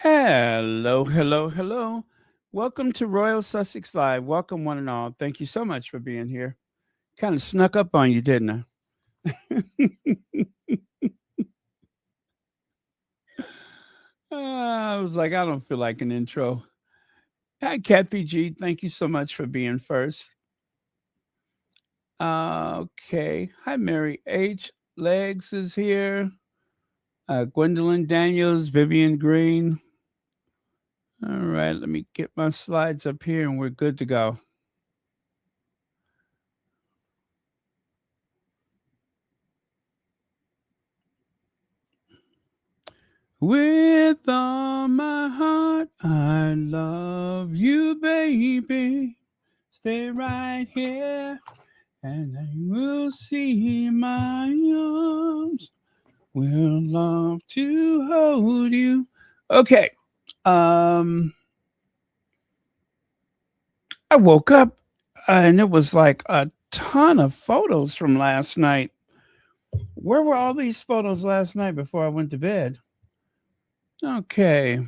Hello, hello, hello. Welcome to Royal Sussex Live. Welcome, one and all. Thank you so much for being here. Kind of snuck up on you, didn't I? I was like, I don't feel like an intro. Hi, Kathy G. Thank you so much for being first. Okay. Hi, Mary H. Legs is here. Gwendolyn Daniels, Vivian Green. All right, let me get my slides up here and we're good to go. With all my heart, I love you, baby. Stay right here, and I will see my arms. Will love to hold you. Okay. Um, I woke up and it was like a ton of photos from last night. Where were all these photos last night before I went to bed? Okay.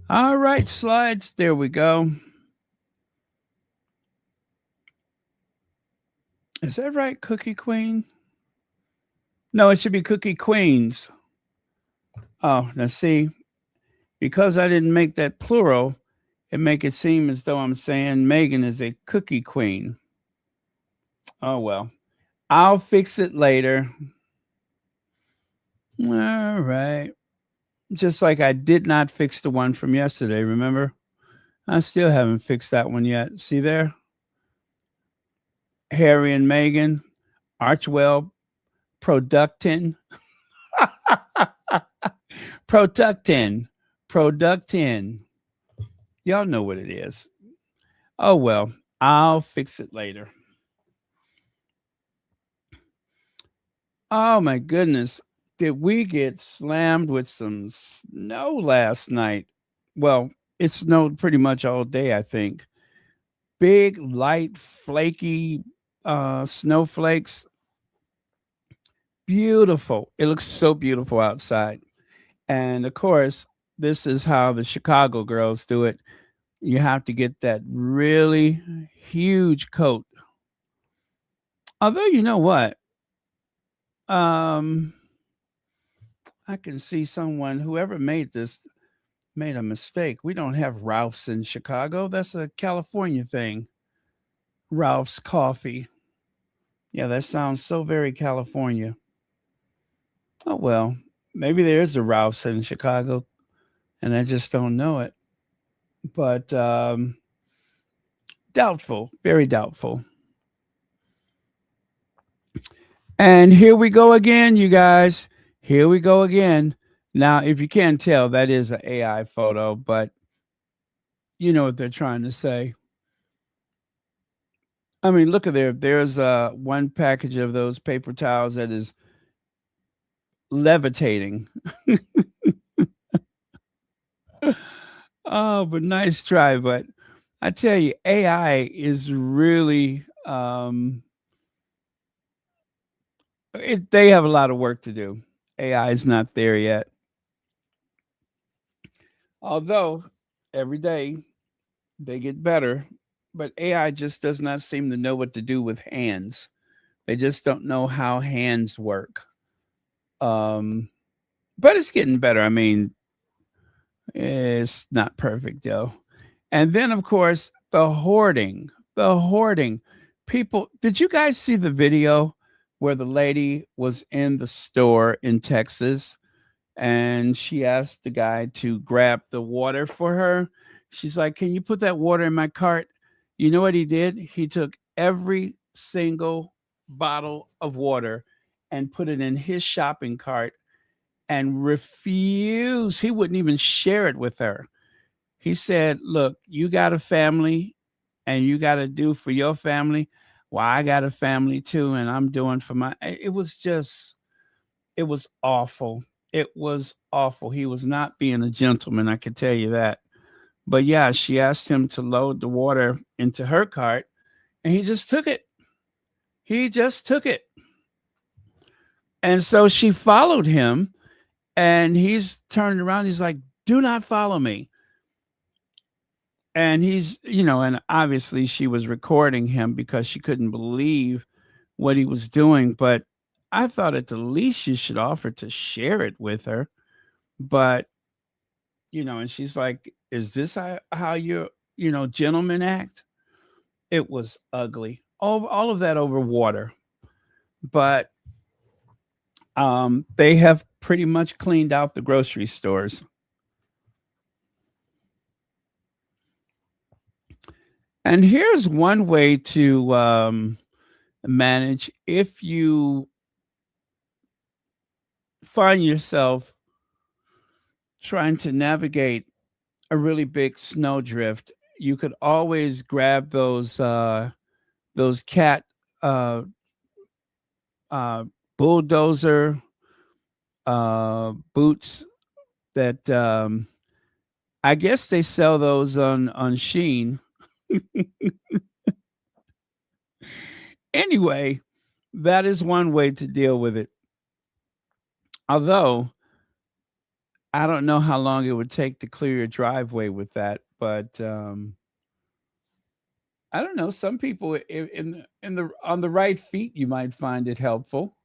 All right, slides. There we go. Is that right, Cookie Queen? No, it should be Cookie Queens. Oh, now see, because I didn't make that plural, it make it seem as though I'm saying Meghan is a cookie queen. Oh well, I'll fix it later. All right. Just like I did not fix the one from yesterday, remember? I still haven't fixed that one yet. See there? Harry and Meghan, Archwell, Productin. Productin. Productin. Y'all know what it is. Oh well, I'll fix it later. Oh my goodness. Did we get slammed with some snow last night? Well, it snowed pretty much all day, I think. Big, light, flaky snowflakes. Beautiful. It looks so beautiful outside. And of course, this is how the Chicago girls do it. You have to get that really huge coat. Although, you know what? Um, I can see someone, whoever made this, made a mistake. We don't have Ralph's in Chicago. That's a California thing. Ralph's Coffee. Yeah, that sounds so very California. Oh, well, maybe there is a Ralph's in Chicago and I just don't know it. But doubtful, very doubtful. And here we go again, you guys. Here we go again. Now, if you can't tell, that is an AI photo, but you know what they're trying to say. I mean, look at there. There's one package of those paper towels that is levitating. Oh, but nice try. But I tell you, AI is really they have a lot of work to do. AI is not there yet. Although every day they get better, but AI just does not seem to know what to do with hands. They just don't know how hands work. Um, but it's getting better. I mean, it's not perfect though. And then, of course, the hoarding. The hoarding. People, did you guys see the video where the lady was in the store in Texas and she asked the guy to grab the water for her? She's like, "Can you put that water in my cart?" You know what he did? He took every single bottle of water and put it in his shopping cart and refused. He wouldn't even share it with her. He said, "Look, you got a family and you got to do for your family. Well, I got a family too, and I'm doing for my." It was just, it was awful. It was awful. He was not being a gentleman, I can tell you that. But yeah, she asked him to load the water into her cart, and he just took it. He just took it. And so she followed him, and he's turning around. He's like, "Do not follow me." And and obviously she was recording him because she couldn't believe what he was doing. But I thought at the least you should offer to share it with her. But, and she's like, "Is this how gentlemen act?" It was ugly. All of that over water. But they have pretty much cleaned out the grocery stores. And here's one way to manage if you find yourself trying to navigate a really big snowdrift. You could always grab those cat uh, uh, bulldozer boots that I guess they sell those on Sheen. Anyway, that is one way to deal with it. Although I don't know how long it would take to clear your driveway with that, but I don't know. Some people in the on the right feet, you might find it helpful.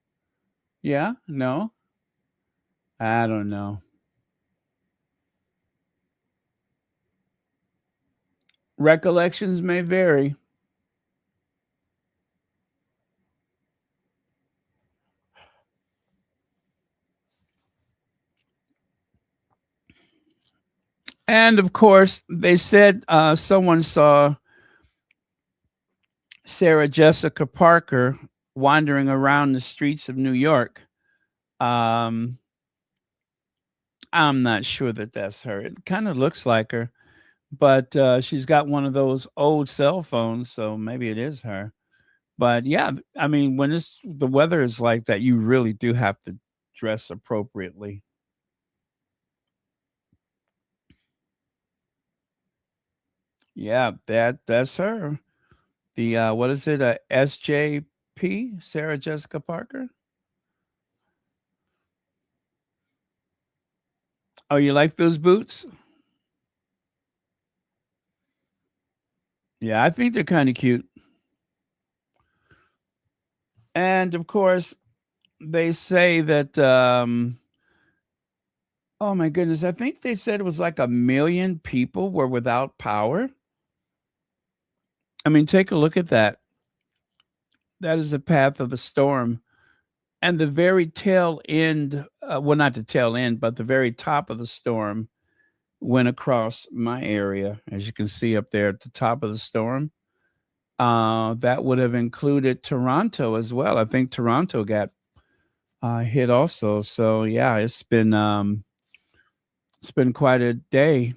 Yeah, no, I don't know. Recollections may vary. And of course, they said someone saw Sarah Jessica Parker wandering around the streets of New York. Um, I'm not sure that that's her. It kind of looks like her, but she's got one of those old cell phones, so maybe it is her. But yeah, I mean, when the weather is like that, you really do have to dress appropriately. Yeah, that's her. The what is it? SJP, Sarah Jessica Parker. Oh, you like those boots? Yeah, I think they're kind of cute. And of course, they say that oh my goodness, I think they said it was like 1 million people were without power. I mean, take a look at that. That is the path of the storm. And the very tail end, well, not the tail end, but the very top of the storm went across my area, as you can see up there at the top of the storm. That would have included Toronto as well. I think Toronto got hit also. So yeah, it's been quite a day.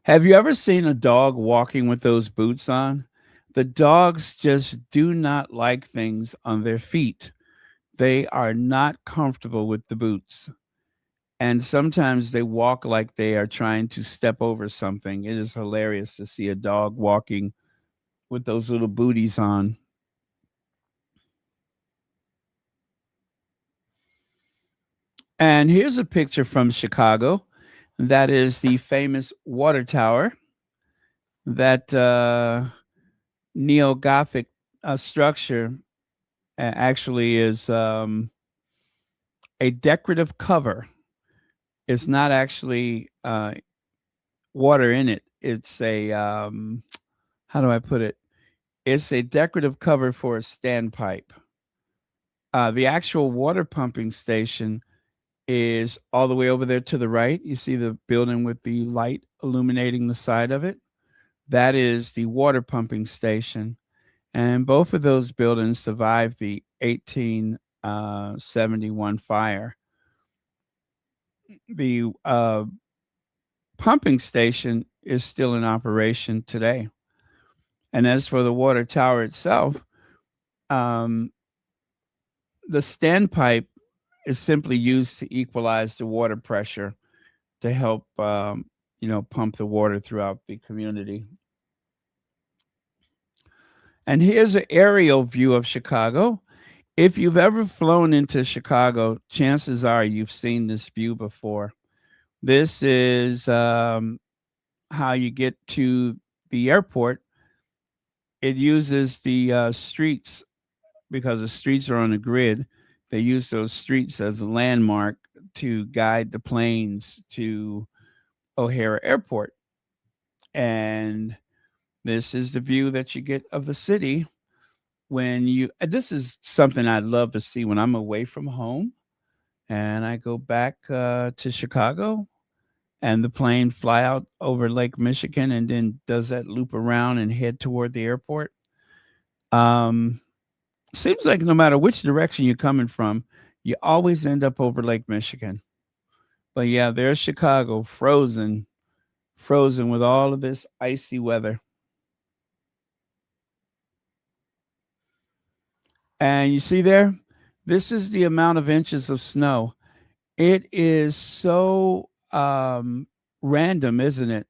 Have you ever seen a dog walking with those boots on? The dogs just do not like things on their feet. They are not comfortable with the boots. And sometimes they walk like they are trying to step over something. It is hilarious to see a dog walking with those little booties on. And here's a picture from Chicago. That is the famous water tower, that neo Gothic structure actually is a decorative cover. It's not actually water in it. It's a, how do I put it? It's a decorative cover for a standpipe. The actual water pumping station is all the way over there to the right. You see the building with the light illuminating the side of it? That is the water pumping station. And both of those buildings survived the 1871 fire. The pumping station is still in operation today. And as for the water tower itself, um, the standpipe is simply used to equalize the water pressure to help, pump the water throughout the community. And here's an aerial view of Chicago. If you've ever flown into Chicago, chances are you've seen this view before. This is how you get to the airport. It uses the streets because the streets are on a grid. They use those streets as a landmark to guide the planes to O'Hare Airport. And this is the view that you get of the city when you. This is something I'd love to see when I'm away from home and I go back to Chicago and the plane fly out over Lake Michigan and then does that loop around and head toward the airport. Um, Seems like no matter which direction you're coming from, you always end up over Lake Michigan. But yeah, there's Chicago, frozen, frozen with all of this icy weather. And you see there, this is the amount of inches of snow. It is so random, isn't it?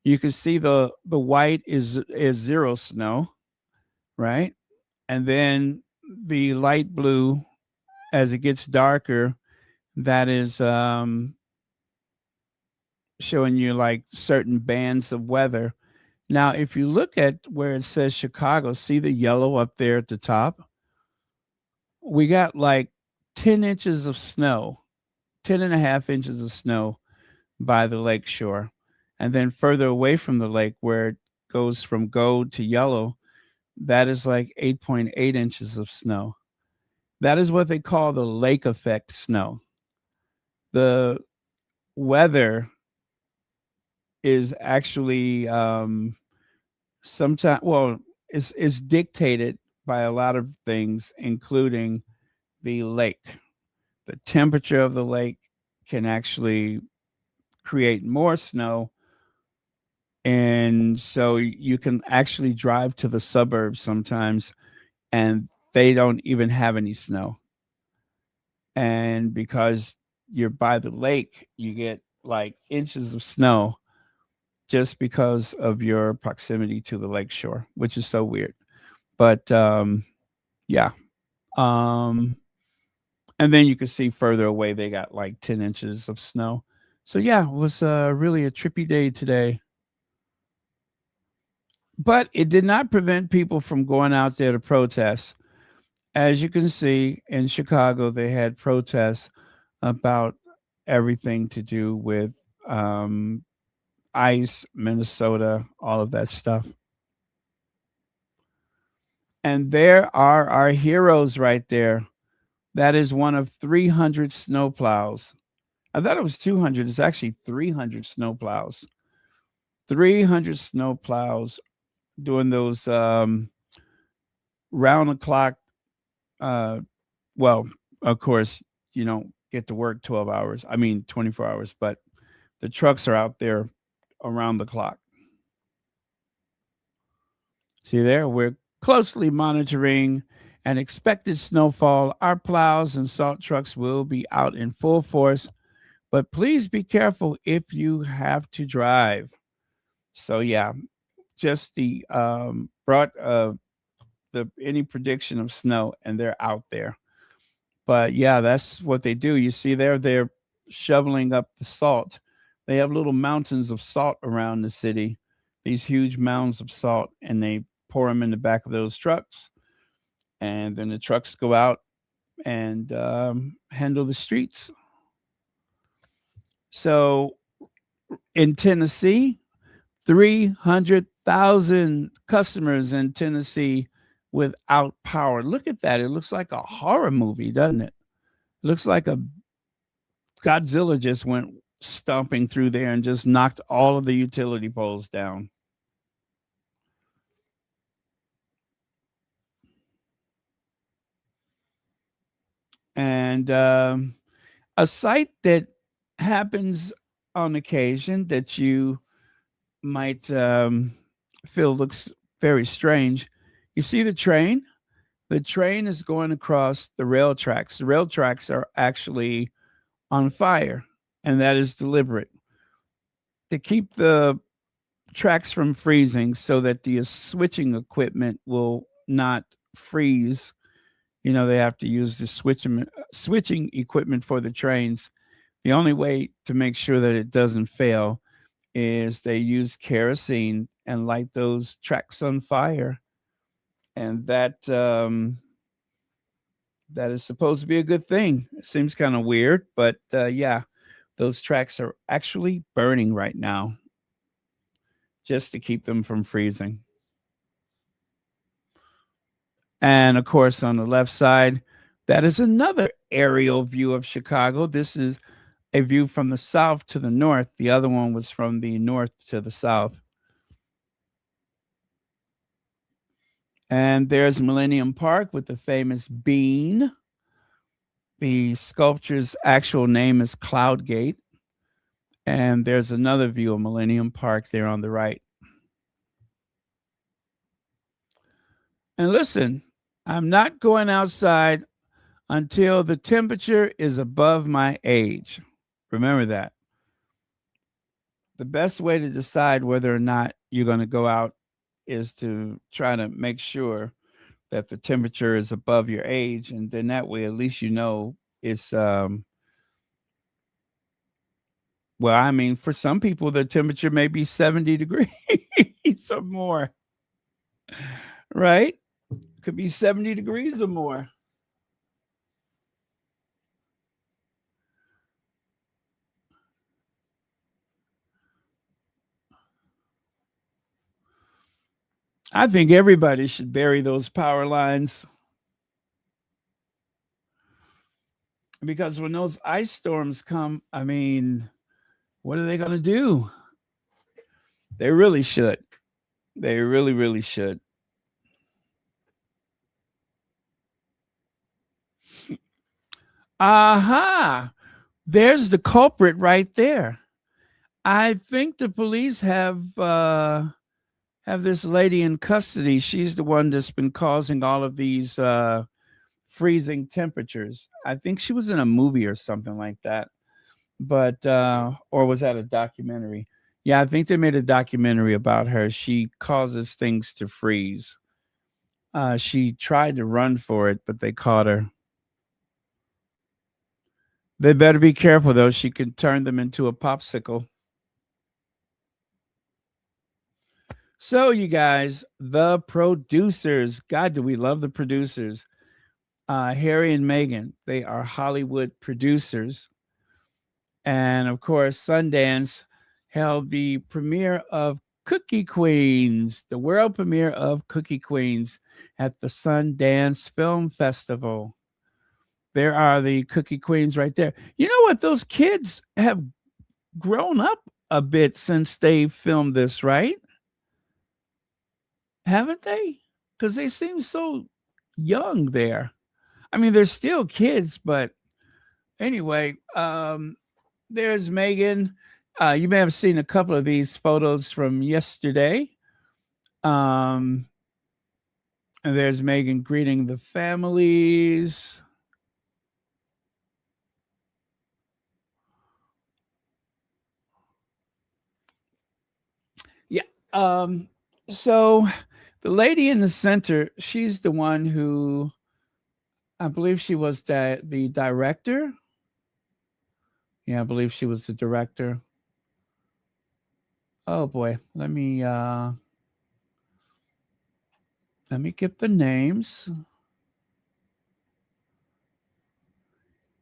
You can see the white is zero snow, right? And then the light blue, as it gets darker, that is showing you like certain bands of weather. Now, if you look at where it says Chicago, see the yellow up there at the top? We got like 10 inches of snow, 10 and a half inches of snow by the lake shore. And then further away from the lake, where it goes from gold to yellow, that is like 8.8 inches of snow. That is what they call the lake effect snow. The weather is actually sometimes, well, it's dictated by a lot of things, including the lake. The temperature of the lake can actually create more snow. And so you can actually drive to the suburbs sometimes and they don't even have any snow. And because you're by the lake, you get like inches of snow just because of your proximity to the lake shore, which is so weird. But yeah. Um, and then you can see further away, they got like 10 inches of snow. So yeah, it was really a trippy day today. But it did not prevent people from going out there to protest. As you can see in Chicago, they had protests about everything to do with ICE, Minnesota, all of that stuff. And there are our heroes right there. That is one of 300 snowplows. I thought it was 200. It's actually 300 snowplows. 300 snowplows doing those round the clock. Uh, well, of course, you don't get to work 12 hours. I mean, 24 hours, but the trucks are out there around the clock. See there, we're closely monitoring an expected snowfall. Our plows and salt trucks will be out in full force, but please be careful if you have to drive. So yeah, just the brought the any prediction of snow and they're out there. But yeah, that's what they do. You see there, they're shoveling up the salt. They have little mountains of salt around the city, these huge mounds of salt, and they pour them in the back of those trucks. And then the trucks go out and handle the streets. So in Tennessee, 300,000 customers in Tennessee without power. Look at that. It looks like a horror movie, doesn't it? It looks like a Godzilla just went stomping through there and just knocked all of the utility poles down. And a sight that happens on occasion that you might feel looks very strange. You see the train? The train is going across the rail tracks. The rail tracks are actually on fire, and that is deliberate to keep the tracks from freezing so that the switching equipment will not freeze. They have to use the switching equipment for the trains. The only way to make sure that it doesn't fail is they use kerosene and light those tracks on fire, and that is supposed to be a good thing. It seems kind of weird, but yeah, those tracks are actually burning right now just to keep them from freezing. And of course, on the left side, that is another aerial view of Chicago. This is a view from the south to the north. The other one was from the north to the south. And there's Millennium Park with the famous bean. The sculpture's actual name is Cloudgate. And there's another view of Millennium Park there on the right. And listen, I'm not going outside until the temperature is above my age. Remember that. The best way to decide whether or not you're going to go out is to try to make sure that the temperature is above your age. And then that way, at least it's, well, I mean, for some people, the temperature may be 70 degrees or more, right? Could be 70 degrees or more. I think everybody should bury those power lines, because when those ice storms come, I mean, what are they going to do? They really should. They really, really should. Aha! There's the culprit right there. I think the police have this lady in custody. She's the one that's been causing all of these freezing temperatures. I think she was in a movie or something like that, but or was that a documentary? Yeah, I think they made a documentary about her. She causes things to freeze. She tried to run for it, but they caught her. They better be careful, though. She could turn them into a popsicle. So, you guys, the producers. God, do we love the producers? Harry and Meghan, they are Hollywood producers. And of course, Sundance held the premiere of Cookie Queens, the world premiere of Cookie Queens at the Sundance Film Festival. There are the Cookie Queens right there. You know what? Those kids have grown up a bit since they filmed this, right? Haven't they? Because they seem so young there. I mean, they're still kids, but anyway, there's Meghan. You may have seen a couple of these photos from yesterday. And there's Meghan greeting the families. Yeah. So the lady in the center, she's the one who, I believe she was the director. Yeah, I believe she was the director. Oh boy, let me get the names.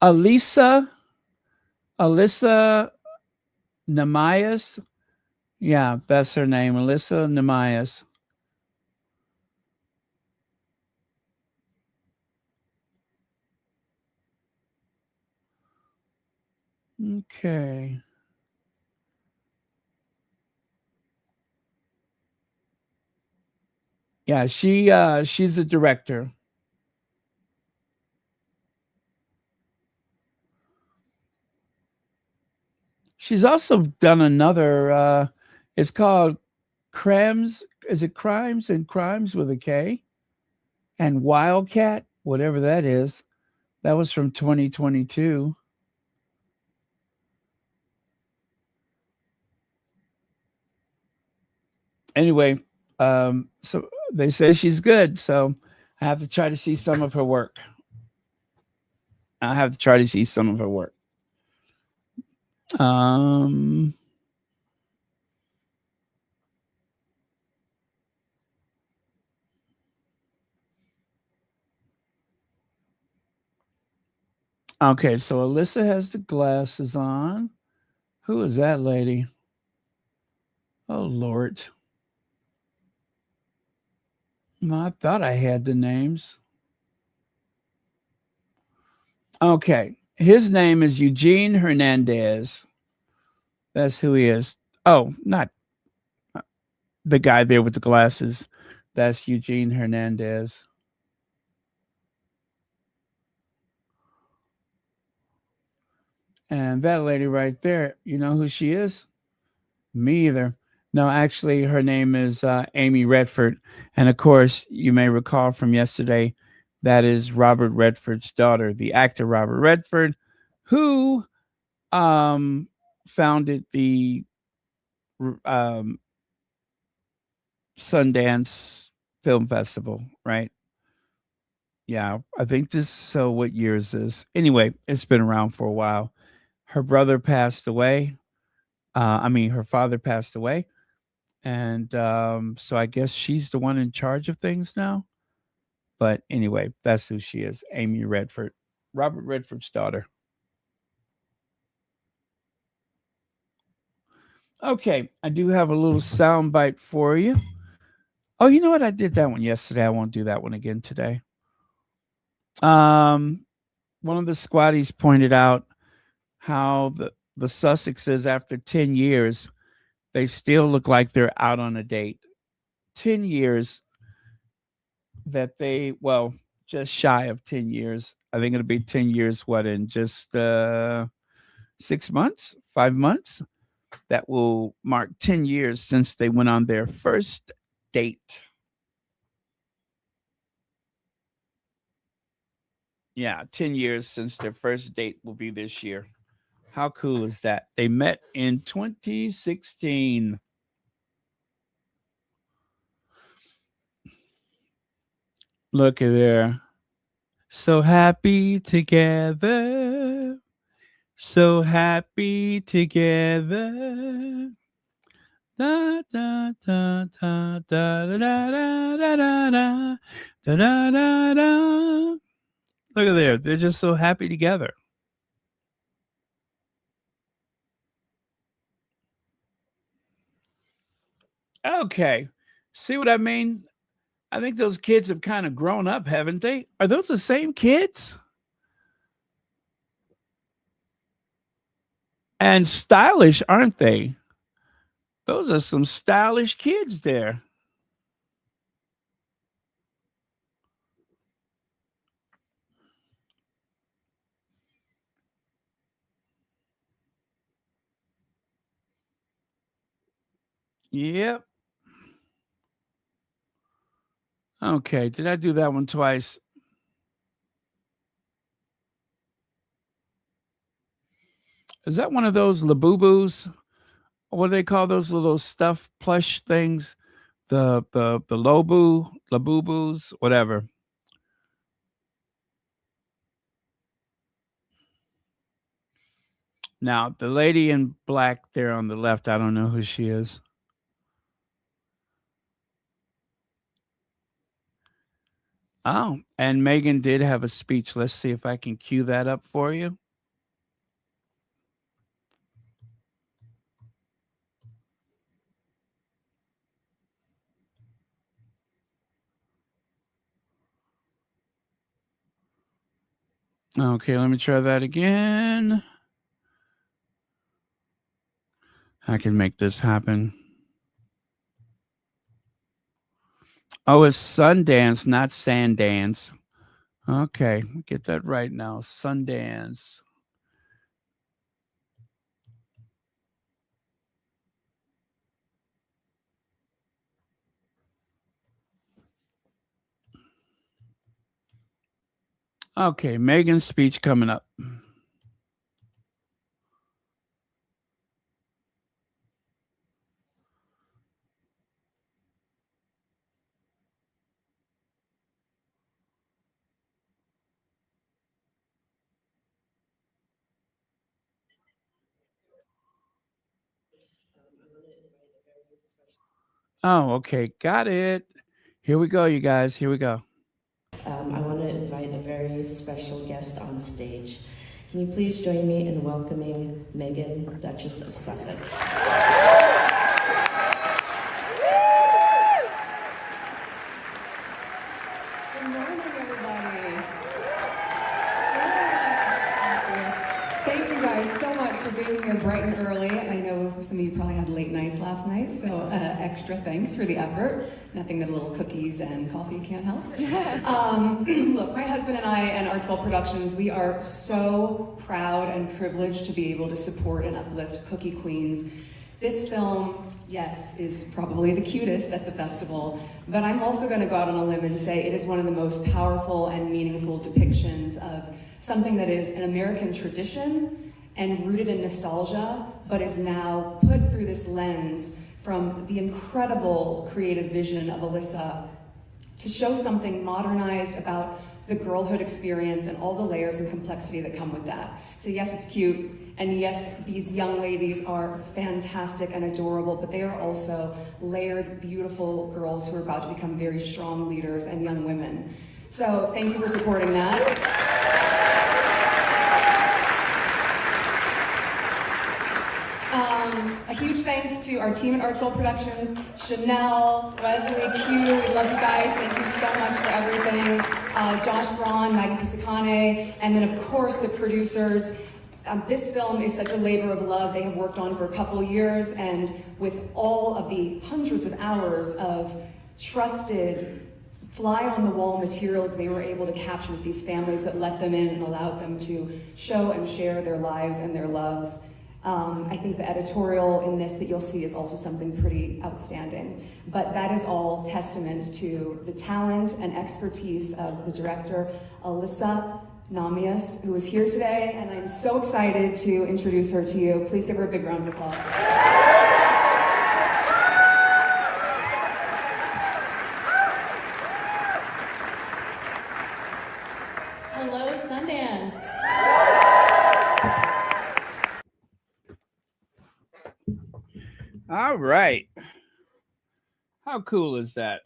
Alyssa Namias. Yeah, that's her name, Alyssa Namias. Okay. Yeah, she's a director. She's also done another it's called Crimes, is it Crimes and Crimes with a K? And Wildcat, whatever that is. That was from 2022. Anyway, so they say she's good, so I have to try to see some of her work. I have to try to see some of her work. Um, okay, so Alyssa has the glasses on. Who is that lady? Oh, Lord. I thought I had the names. Okay. His name is Eugene Hernandez. That's who he is. Oh, not the guy there with the glasses. That's Eugene Hernandez. And that lady right there, you know who she is? Me either. No, actually, her name is Amy Redford. And of course, you may recall from yesterday, that is Robert Redford's daughter, the actor Robert Redford, who um, founded the um, Sundance Film Festival, right? Yeah, I think this. So, what year is this? Anyway, it's been around for a while. Her brother passed away. Her father passed away, and so I guess she's the one in charge of things now. But anyway, that's who she is, Amy Redford, Robert Redford's daughter. Okay, I do have a little sound bite for you. Oh, you know what? I did that one yesterday. I won't do that one again today. Um, One of the squatties pointed out how the Sussexes, after 10 years, they still look like they're out on a date. 10 years that well, just shy of 10 years. I think it'll be 10 years, what, in just 6 months, 5 months? That will mark 10 years since they went on their first date. Yeah, 10 years since their first date will be this year. How cool is that? They met in 2016. Look at there. So happy together. So happy together. Da da da da da da da da da da da da da da. Look at there. They're just so happy together. Okay. See what I mean? I think those kids have kind of grown up, haven't they? Are those the same kids? And stylish, aren't they? Those are some stylish kids there. Yep. Okay. Did I do that one twice? Is that one of those labubus? What do they call those little stuffed plush things? The lobu, labubus, whatever. Now the lady in black there on the left, I don't know who she is. Oh, and Meghan did have a speech. Let's see if I can cue that up for you. Okay, let me try that again. I can make this happen. Oh, it's Sundance, not Sandance. Okay, get that right now. Sundance. Okay, Megan's speech coming up. Oh, okay. Got it. Here we go, you guys. Here we go. I want to invite a very special guest on stage. Can you please join me in welcoming Meghan, Duchess of Sussex? Good morning, everybody. Thank you guys so much for being here bright and early. I know some of you probably had late nights last night, so extra thanks for the effort. Nothing that a little cookies and coffee can't help. Look, my husband and I and our 12 Productions, we are so proud and privileged to be able to support and uplift Cookie Queens. This film, yes, is probably the cutest at the festival, but I'm also going to go out on a limb and say it is one of the most powerful and meaningful depictions of something that is an American tradition and rooted in nostalgia, but is now put through this lens from the incredible creative vision of Alyssa to show something modernized about the girlhood experience and all the layers and complexity that come with that. So yes, it's cute, and yes, these young ladies are fantastic and adorable, but they are also layered, beautiful girls who are about to become very strong leaders and young women. So thank you for supporting that. A huge thanks to our team at Archetypes Productions, Chanel, Wesley, Q, we love you guys, thank you so much for everything. Josh Braun, Maggie Pisacane, and then of course the producers. This film is such a labor of love they have worked on for a couple of years, and with all of the hundreds of hours of trusted fly-on-the-wall material that they were able to capture with these families that let them in and allowed them to show and share their lives and their loves. I think the editorial in this that you'll see is also something pretty outstanding. But that is all testament to the talent and expertise of the director, Alyssa Namias, who is here today, and I'm so excited to introduce her to you. Please give her a big round of applause. Hello, Sundance. All right. How cool is that?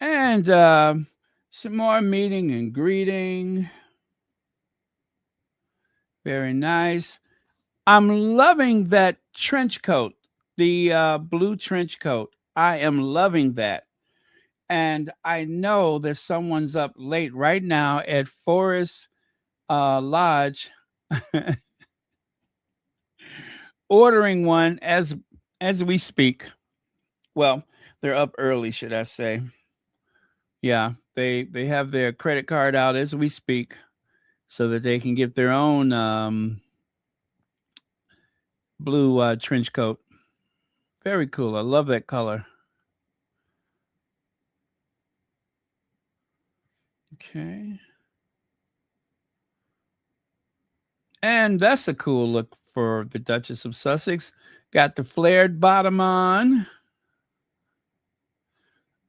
And some more meeting and greeting. Very nice. I'm loving that trench coat, the blue trench coat. I am loving that. And I know that someone's up late right now at Forest Lodge ordering one as we speak. Well, they're up early, should I say. Yeah, they have their credit card out as we speak so that they can get their own blue trench coat. Very cool. I love that color. Okay. And that's a cool look for the Duchess of Sussex. Got the flared bottom on.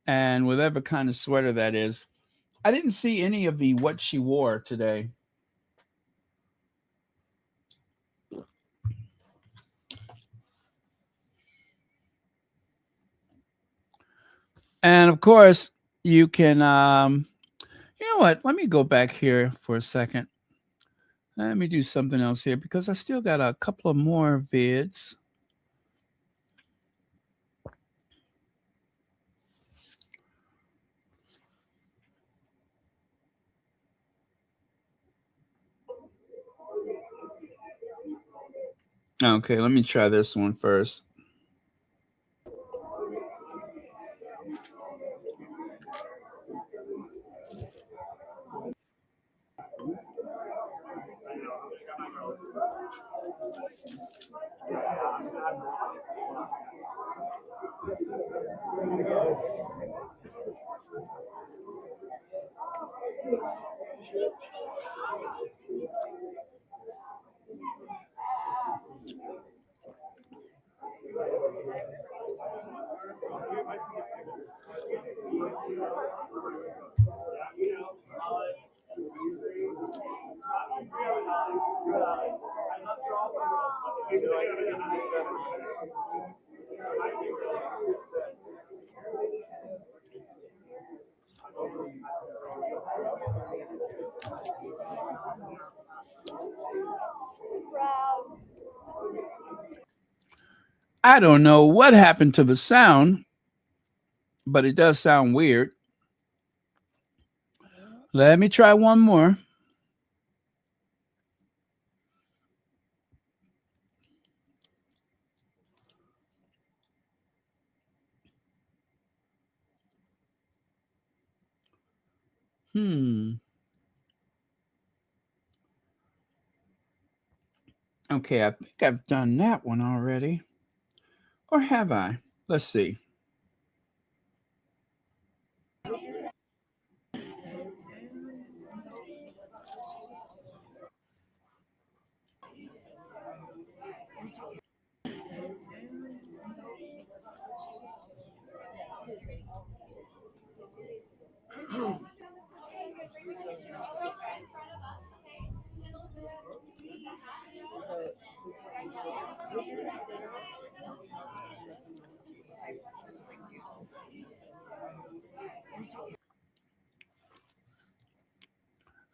And whatever kind of sweater that is. I didn't see any of the what she wore today. And of course, you can, you know what? Let me go back here for a second. Let me do something else here because I still got a couple of more vids. Okay, let me try this one first. I don't know what happened to the sound, but it does sound weird. Let me try one more. Okay, I think I've done that one already. Or have I? Let's see.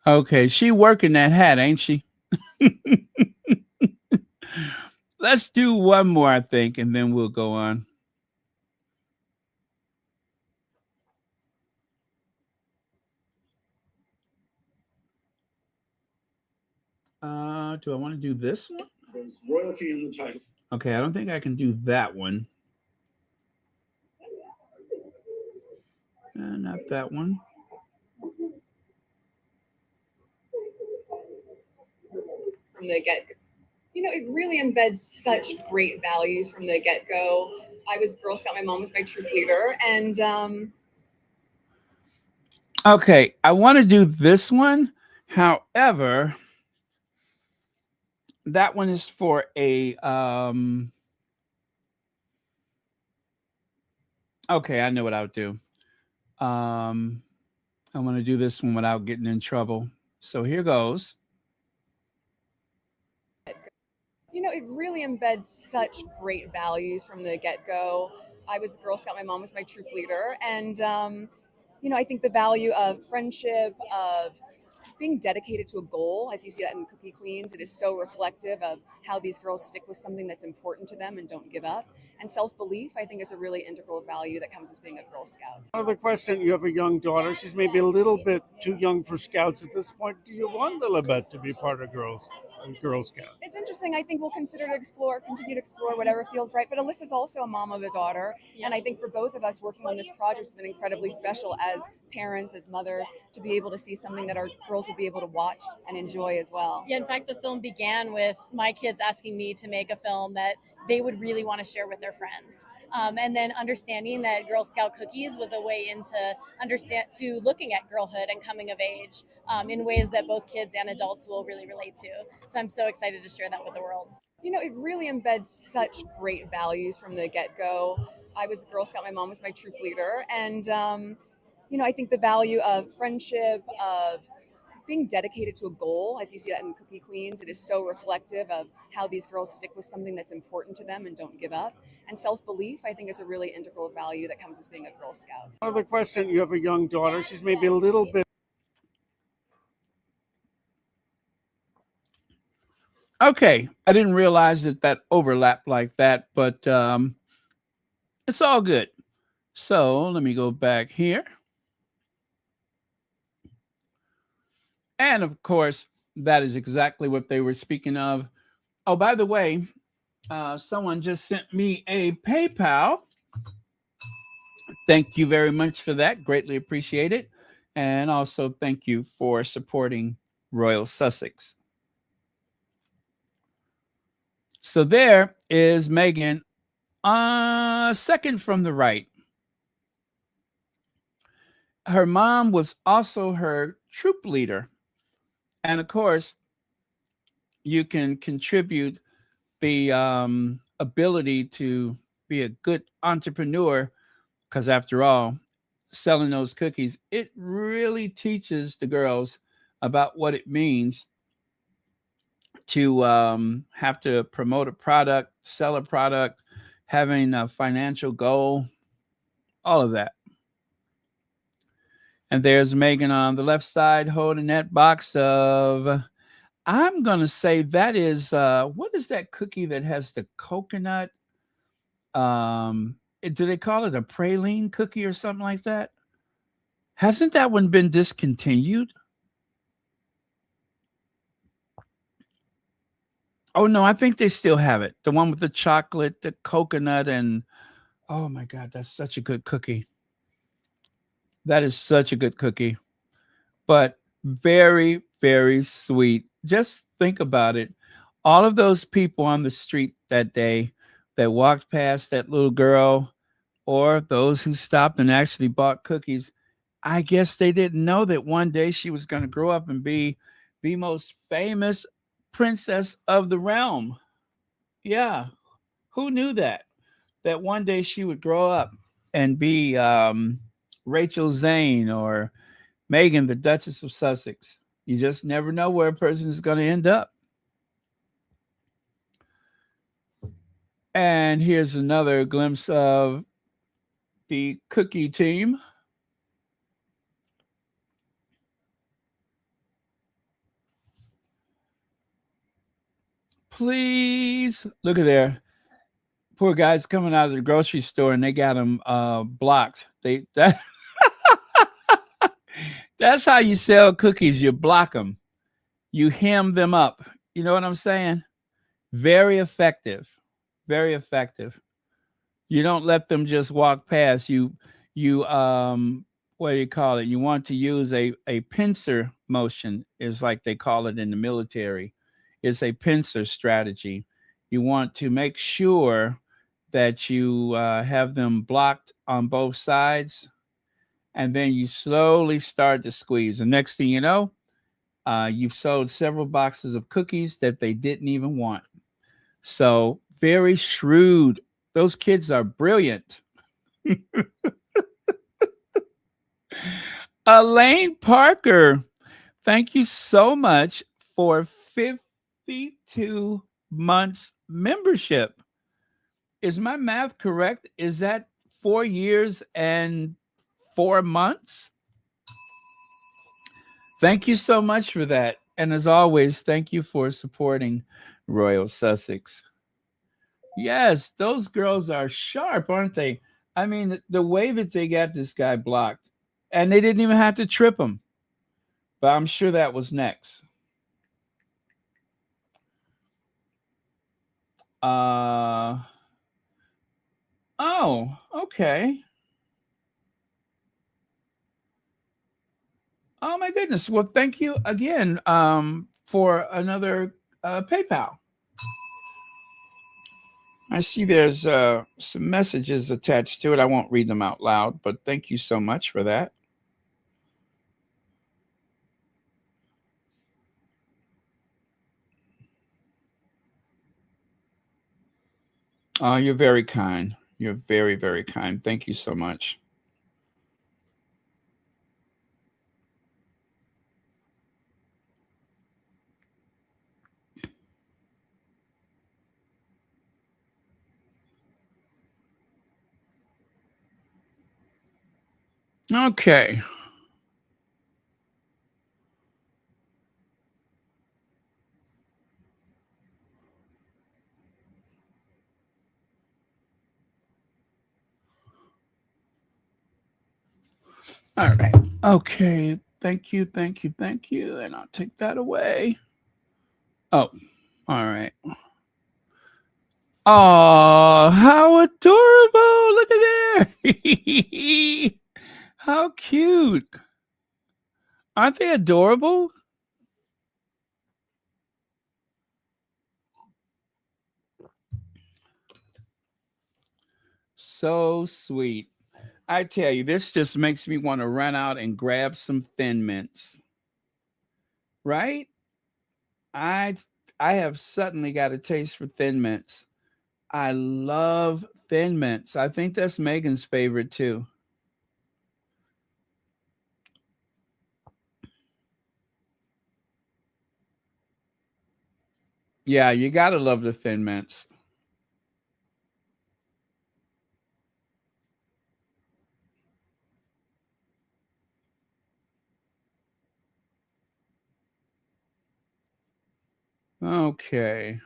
Okay, she working that hat, ain't she? Let's do one more, I think, and then we'll go on. Do I want to do this one? There's royalty in the title. Okay, I don't think I can do that one. Not that one. From the get-go. It really embeds such great values from the get-go. I was Girl Scout, my mom was my troop leader, and Okay, I want to do this one. However, that one is for a okay, I know what I would do. I'm going to do this one without getting in trouble. So here goes. it really embeds such great values from the get-go. I was Girl Scout, my mom was my troop leader, and I think the value of friendship, of being dedicated to a goal, as you see that in Cookie Queens, it is so reflective of how these girls stick with something that's important to them and don't give up. And self-belief, I think, is a really integral value that comes as being a Girl Scout. Another question, you have a young daughter. She's maybe a little bit too young for Scouts at this point. Do you want Lilibet to be part of Girl Scout? It's interesting. I think we'll continue to explore whatever feels right. But Alyssa's also a mom of a daughter. And I think for both of us, working on this project has been incredibly special as parents, as mothers, to be able to see something that our girls will be able to watch and enjoy as well. Yeah, in fact, the film began with my kids asking me to make a film that they would really want to share with their friends. And then understanding that Girl Scout cookies was a way to looking at girlhood and coming of age in ways that both kids and adults will really relate to. So I'm so excited to share that with the world. It really embeds such great values from the get-go. I was Girl Scout, my mom was my troop leader, and I think the value of friendship, of being dedicated to a goal, as you see that in Cookie Queens, it is so reflective of how these girls stick with something that's important to them and don't give up. And self-belief, I think, is a really integral value that comes as being a Girl Scout. Another question, you have a young daughter. She's maybe a little bit. Okay, I didn't realize that overlapped like that, but it's all good. So let me go back here. And of course, that is exactly what they were speaking of. Oh, by the way, someone just sent me a PayPal. Thank you very much for that. Greatly appreciate it. And also thank you for supporting Royal Sussex. So there is Meghan, second from the right. Her mom was also her troop leader. And of course, you can contribute the ability to be a good entrepreneur, because after all, selling those cookies, it really teaches the girls about what it means to have to promote a product, sell a product, having a financial goal, all of that. And there's Meghan on the left side holding that box of, I'm going to say that is, what is that cookie that has the coconut? Do they call it a praline cookie or something like that? Hasn't that one been discontinued? Oh no, I think they still have it. The one with the chocolate, the coconut, and oh my god, that's such a good cookie. That is such a good cookie. But very, very sweet. Just think about it. All of those people on the street that day that walked past that little girl, or those who stopped and actually bought cookies, I guess they didn't know that one day she was going to grow up and be the most famous princess of the realm. Yeah, who knew that? That one day she would grow up and be Rachel Zane or Meghan, the Duchess of Sussex. You just never know where a person is going to end up. And here's another glimpse of the cookie team. Please look at there. Poor guys coming out of the grocery store and they got them blocked. That's how you sell cookies. You block them. You hem them up. You know what I'm saying? Very effective. Very effective. You don't let them just walk past. You what do you call it? You want to use a pincer motion, is like they call it in the military. It's a pincer strategy. You want to make sure that you have them blocked on both sides, and then you slowly start to squeeze. The next thing you know, you've sold several boxes of cookies that they didn't even want. So very shrewd. Those kids are brilliant. Elaine Parker, thank you so much for 52 months membership. Is my math correct? Is that 4 years and 4 months? Thank you so much for that. And as always, thank you for supporting Royal Sussex. Yes, those girls are sharp, aren't they? I mean, the way that they got this guy blocked, and they didn't even have to trip him. But I'm sure that was next. Oh, okay. Oh my goodness. Well, thank you again for another PayPal. I see there's some messages attached to it. I won't read them out loud, but thank you so much for that. Oh, you're very kind. You're very, very kind. Thank you so much. Okay. All right. Okay. Thank you. Thank you. Thank you. And I'll take that away. Oh, all right. Oh, how adorable. Look at there. How cute. Aren't they adorable? So sweet. I tell you, this just makes me want to run out and grab some Thin Mints. Right? I I have suddenly got a taste for Thin Mints. I love Thin Mints. I think that's Megan's favorite too. Yeah, you gotta love the Thin Mints. Okay.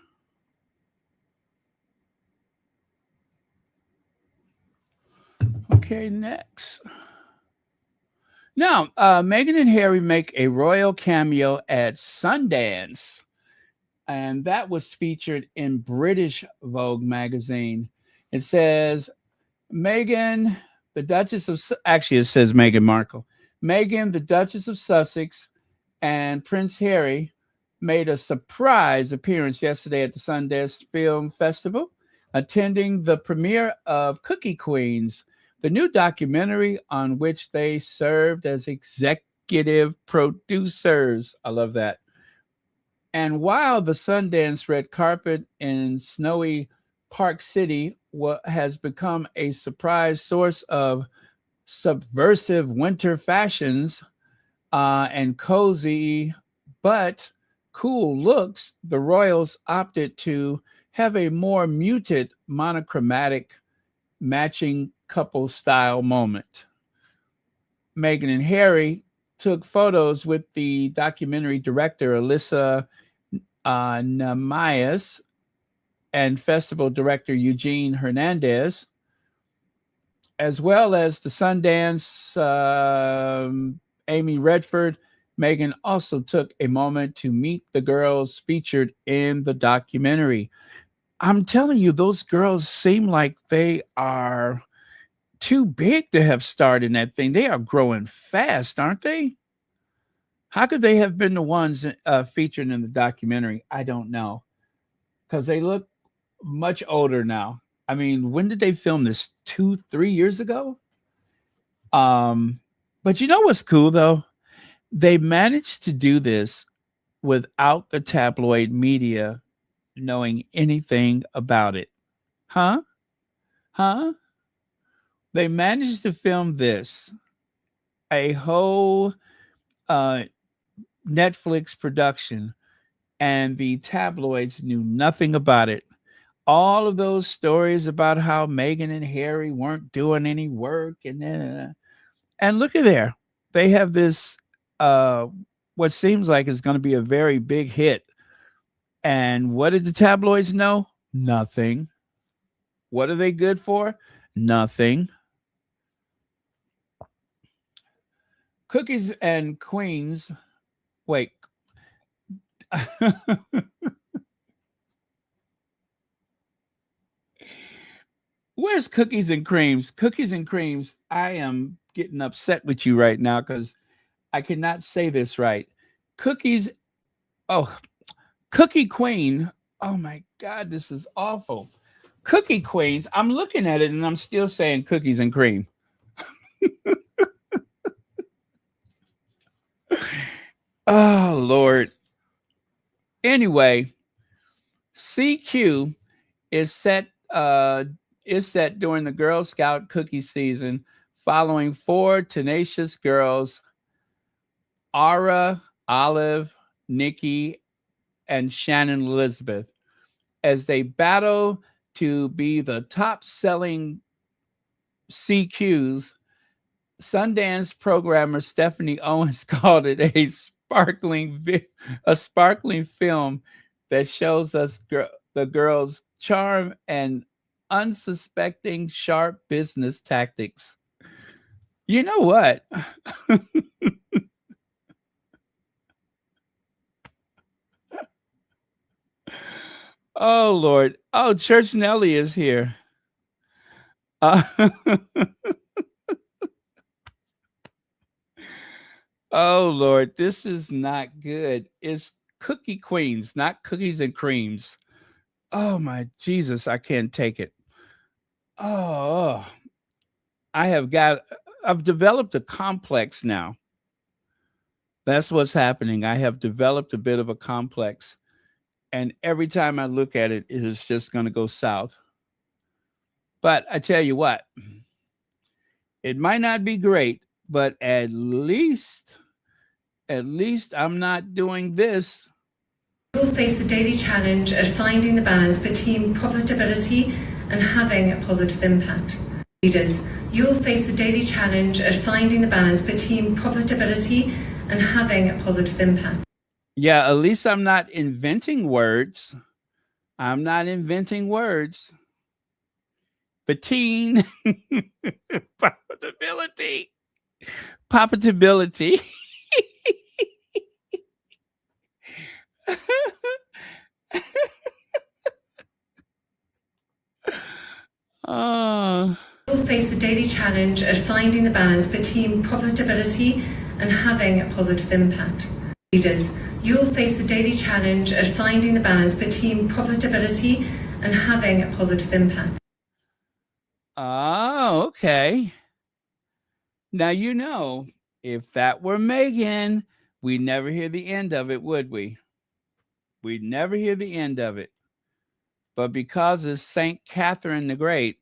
Okay, next. Now, Meghan and Harry make a royal cameo at Sundance, and that was featured in British Vogue magazine. It says Meghan, the Duchess of actually it says Meghan Markle. Meghan, the Duchess of Sussex, and Prince Harry made a surprise appearance yesterday at the Sundance Film Festival, attending the premiere of Cookie Queens, the new documentary on which they served as executive producers. I love that. And while the Sundance red carpet in snowy Park City has become a surprise source of subversive winter fashions and cozy but cool looks, the royals opted to have a more muted, monochromatic, matching couple style moment. Meghan and Harry took photos with the documentary director Alyssa Namias and festival director Eugene Hernandez, as well as the Sundance Amy Redford. Meghan also took a moment to meet the girls featured in the documentary. I'm telling you, those girls seem like they are too big to have started in that thing. They are growing fast, aren't they? How could they have been the ones featured in the documentary? I don't know, because they look much older now. I mean, when did they film this? 2-3 years ago? But you know what's cool, though? They managed to do this without the tabloid media knowing anything about it. Huh? They managed to film this, a whole Netflix production, and the tabloids knew nothing about it. All of those stories about how Meghan and Harry weren't doing any work, and look at there, they have this what seems like is going to be a very big hit. And what did the tabloids know? Nothing. What are they good for? Nothing. Cookies and Queens. Wait. Where's Cookies and Creams? Cookies and Creams. I am getting upset with you right now because I cannot say this right. Cookies. Oh, Cookie Queen. Oh my God, this is awful. Cookie Queens. I'm looking at it and I'm still saying Cookies and Cream. Oh Lord. Anyway, CQ is set during the Girl Scout cookie season, following 4 tenacious girls, Ara, Olive, Nikki, and Shannon Elizabeth, as they battle to be the top-selling CQs. Sundance programmer Stephanie Owens called it a sparkling film that shows us the girls' charm and unsuspecting sharp business tactics. You know what? Oh Lord! Oh, Church Nelly is here. Oh Lord, this is not good. It's Cookie Queens, not Cookies and Creams. Oh my Jesus, I can't take it. Oh, I've developed a complex now. That's what's happening. I have developed a bit of a complex. And every time I look at it, it is just going to go south. But I tell you what, it might not be great, but at least I'm not doing this. You'll face the daily challenge of finding the balance between profitability and having a positive impact. Leaders, you'll face the daily challenge of finding the balance between profitability and having a positive impact. Yeah, at least I'm not inventing words. I'm not inventing words. Patine. Popitability. Oh. You'll face the daily challenge at finding the balance between profitability and having a positive impact. Leaders, you'll face the daily challenge at finding the balance between profitability and having a positive impact. Oh, okay. Now, if that were Meghan, we'd never hear the end of it, would we? We'd never hear the end of it. But because it's St. Catherine the Great,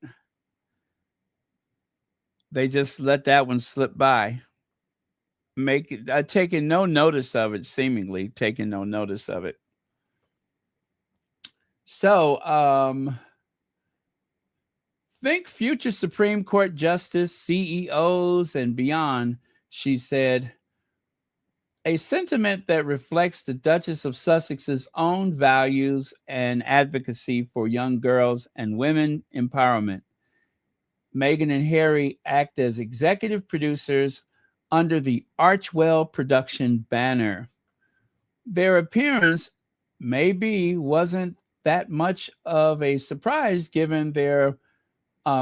they just let that one slip by. Taking no notice of it, seemingly taking no notice of it. So, think future Supreme Court justice, CEOs, and beyond, she said. A sentiment that reflects the Duchess of Sussex's own values and advocacy for young girls and women empowerment. Meghan and Harry act as executive producers under the Archwell production banner. Their appearance maybe wasn't that much of a surprise given their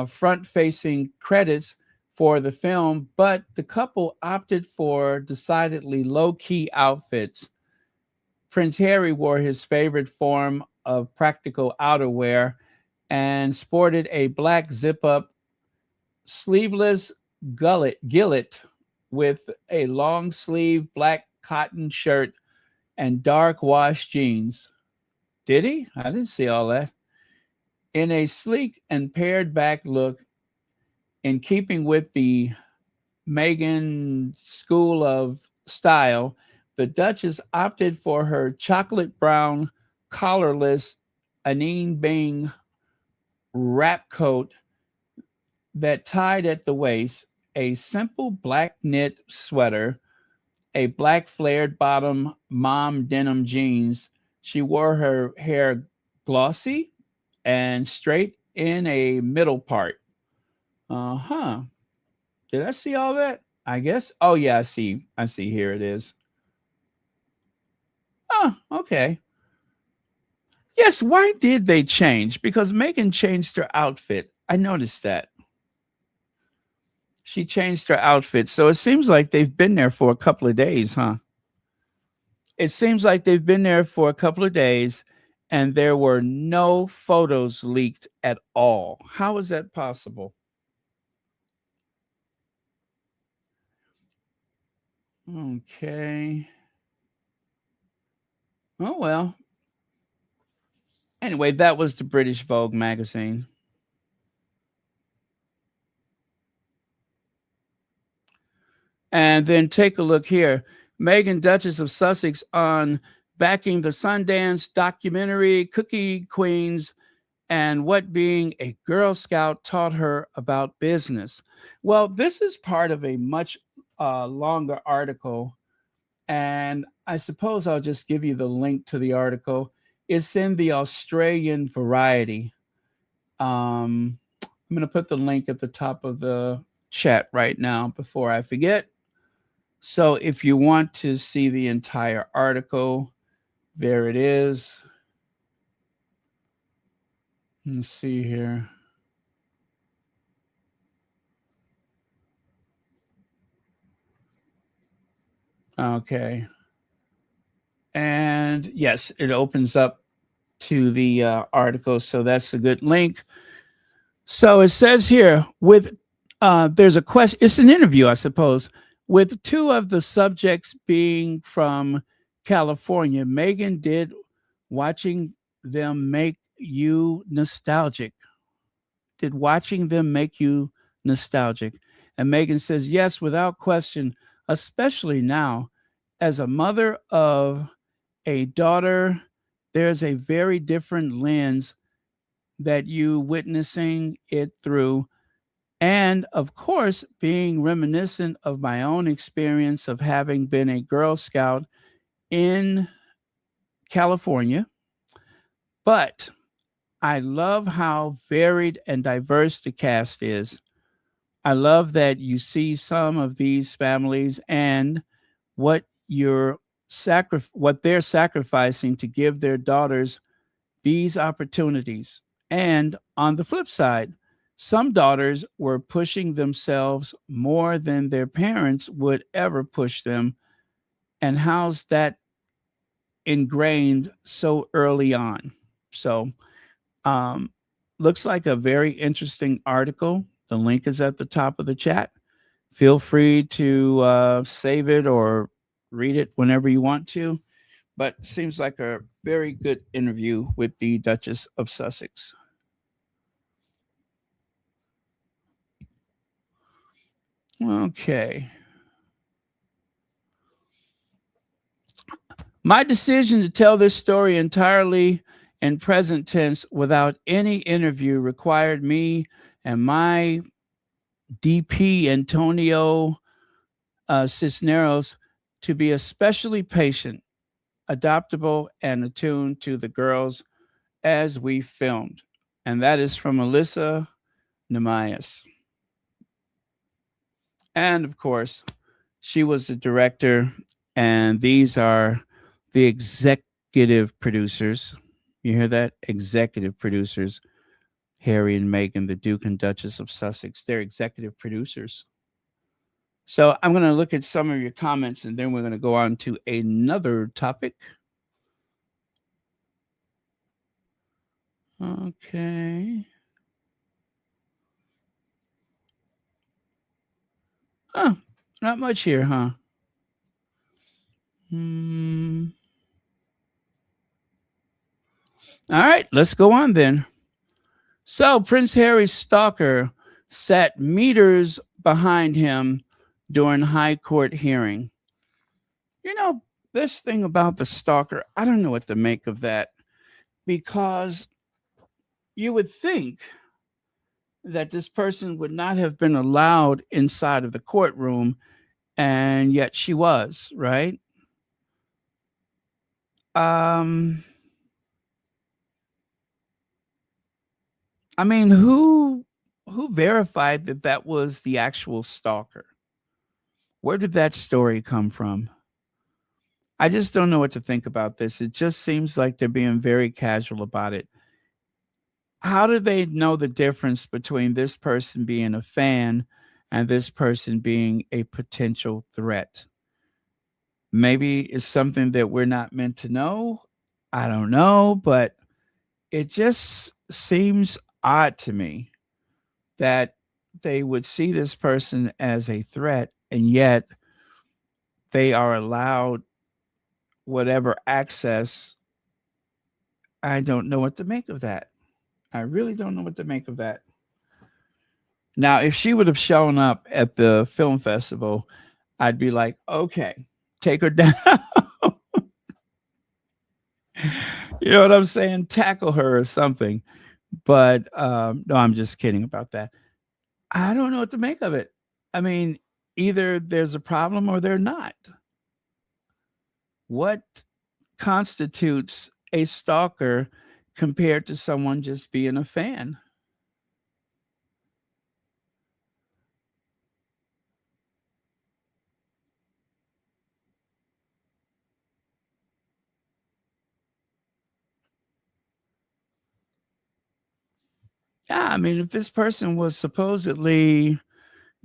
front-facing credits for the film, but the couple opted for decidedly low-key outfits. Prince Harry wore his favorite form of practical outerwear and sported a black zip-up sleeveless gillet with a long-sleeve black cotton shirt and dark wash jeans. Did he? I didn't see all that. In a sleek and pared back look, in keeping with the Meghan school of style, the Duchess opted for her chocolate brown, collarless Anine Bing wrap coat that tied at the waist, a simple black knit sweater, a black flared bottom mom denim jeans. She wore her hair glossy and straight in a middle part. Did I see all that? I guess. Oh yeah, I see. Here it is. Oh, okay. Yes, why did they change? Because Meghan changed her outfit. I noticed that. She changed her outfit. So it seems like they've been there for a couple of days, huh? It seems like they've been there for a couple of days and there were no photos leaked at all. How is that possible? Okay. Oh, well. Anyway, that was the British Vogue magazine. And then take a look here. Meghan, Duchess of Sussex, on backing the Sundance documentary Cookie Queens and what being a Girl Scout taught her about business. Well, this is part of a much longer article. And I suppose I'll just give you the link to the article. It's in the Australian Variety. I'm going to put the link at the top of the chat right now before I forget. So if you want to see the entire article, there it is. Let's see here. Okay. And yes, it opens up to the article. So that's a good link. So it says here there's a question. It's an interview, I suppose, with two of the subjects being from California. Meghan, did watching them make you nostalgic? Did watching them make you nostalgic? And Meghan says, yes, without question, especially now. As a mother of a daughter, there's a very different lens that you witnessing it through. And of course, being reminiscent of my own experience of having been a Girl Scout in California. But I love how varied and diverse the cast is. I love that you see some of these families and what what they're sacrificing to give their daughters these opportunities. And on the flip side, some daughters were pushing themselves more than their parents would ever push them. And how's that ingrained so early on? So, um, looks like a very interesting article. The link is at the top of the chat. Feel free to save it or read it whenever you want to. But seems like a very good interview with the Duchess of Sussex. Okay. My decision to tell this story entirely in present tense without any interview required me and my DP, Antonio Cisneros, to be especially patient, adaptable, and attuned to the girls as we filmed. And that is from Alyssa Nemias. And of course, she was the director, and these are the executive producers. You hear that? Executive producers. Harry and Meghan, the Duke and Duchess of Sussex. They're executive producers. So I'm going to look at some of your comments, and then we're going to go on to another topic. Okay. Huh. Not much here, huh? All right, let's go on then. So Prince Harry's stalker sat meters behind him during high court hearing. You know, this thing about the stalker, I don't know what to make of that, because you would think that this person would not have been allowed inside of the courtroom, and yet she was, right? I mean, who verified that that was the actual stalker? Where did that story come from? I just don't know what to think about this. It just seems like they're being very casual about it. How do they know the difference between this person being a fan and this person being a potential threat? Maybe it's something that we're not meant to know. I don't know, but it just seems odd to me that they would see this person as a threat, and yet they are allowed whatever access. I don't know what to make of that. I really don't know what to make of that. Now, if she would have shown up at the film festival, I'd be like, okay, take her down. You know what I'm saying? Tackle her or something. But no, I'm just kidding about that. I don't know what to make of it. I mean, either there's a problem or they're not. What constitutes a stalker compared to someone just being a fan? Yeah, I mean, if this person was supposedly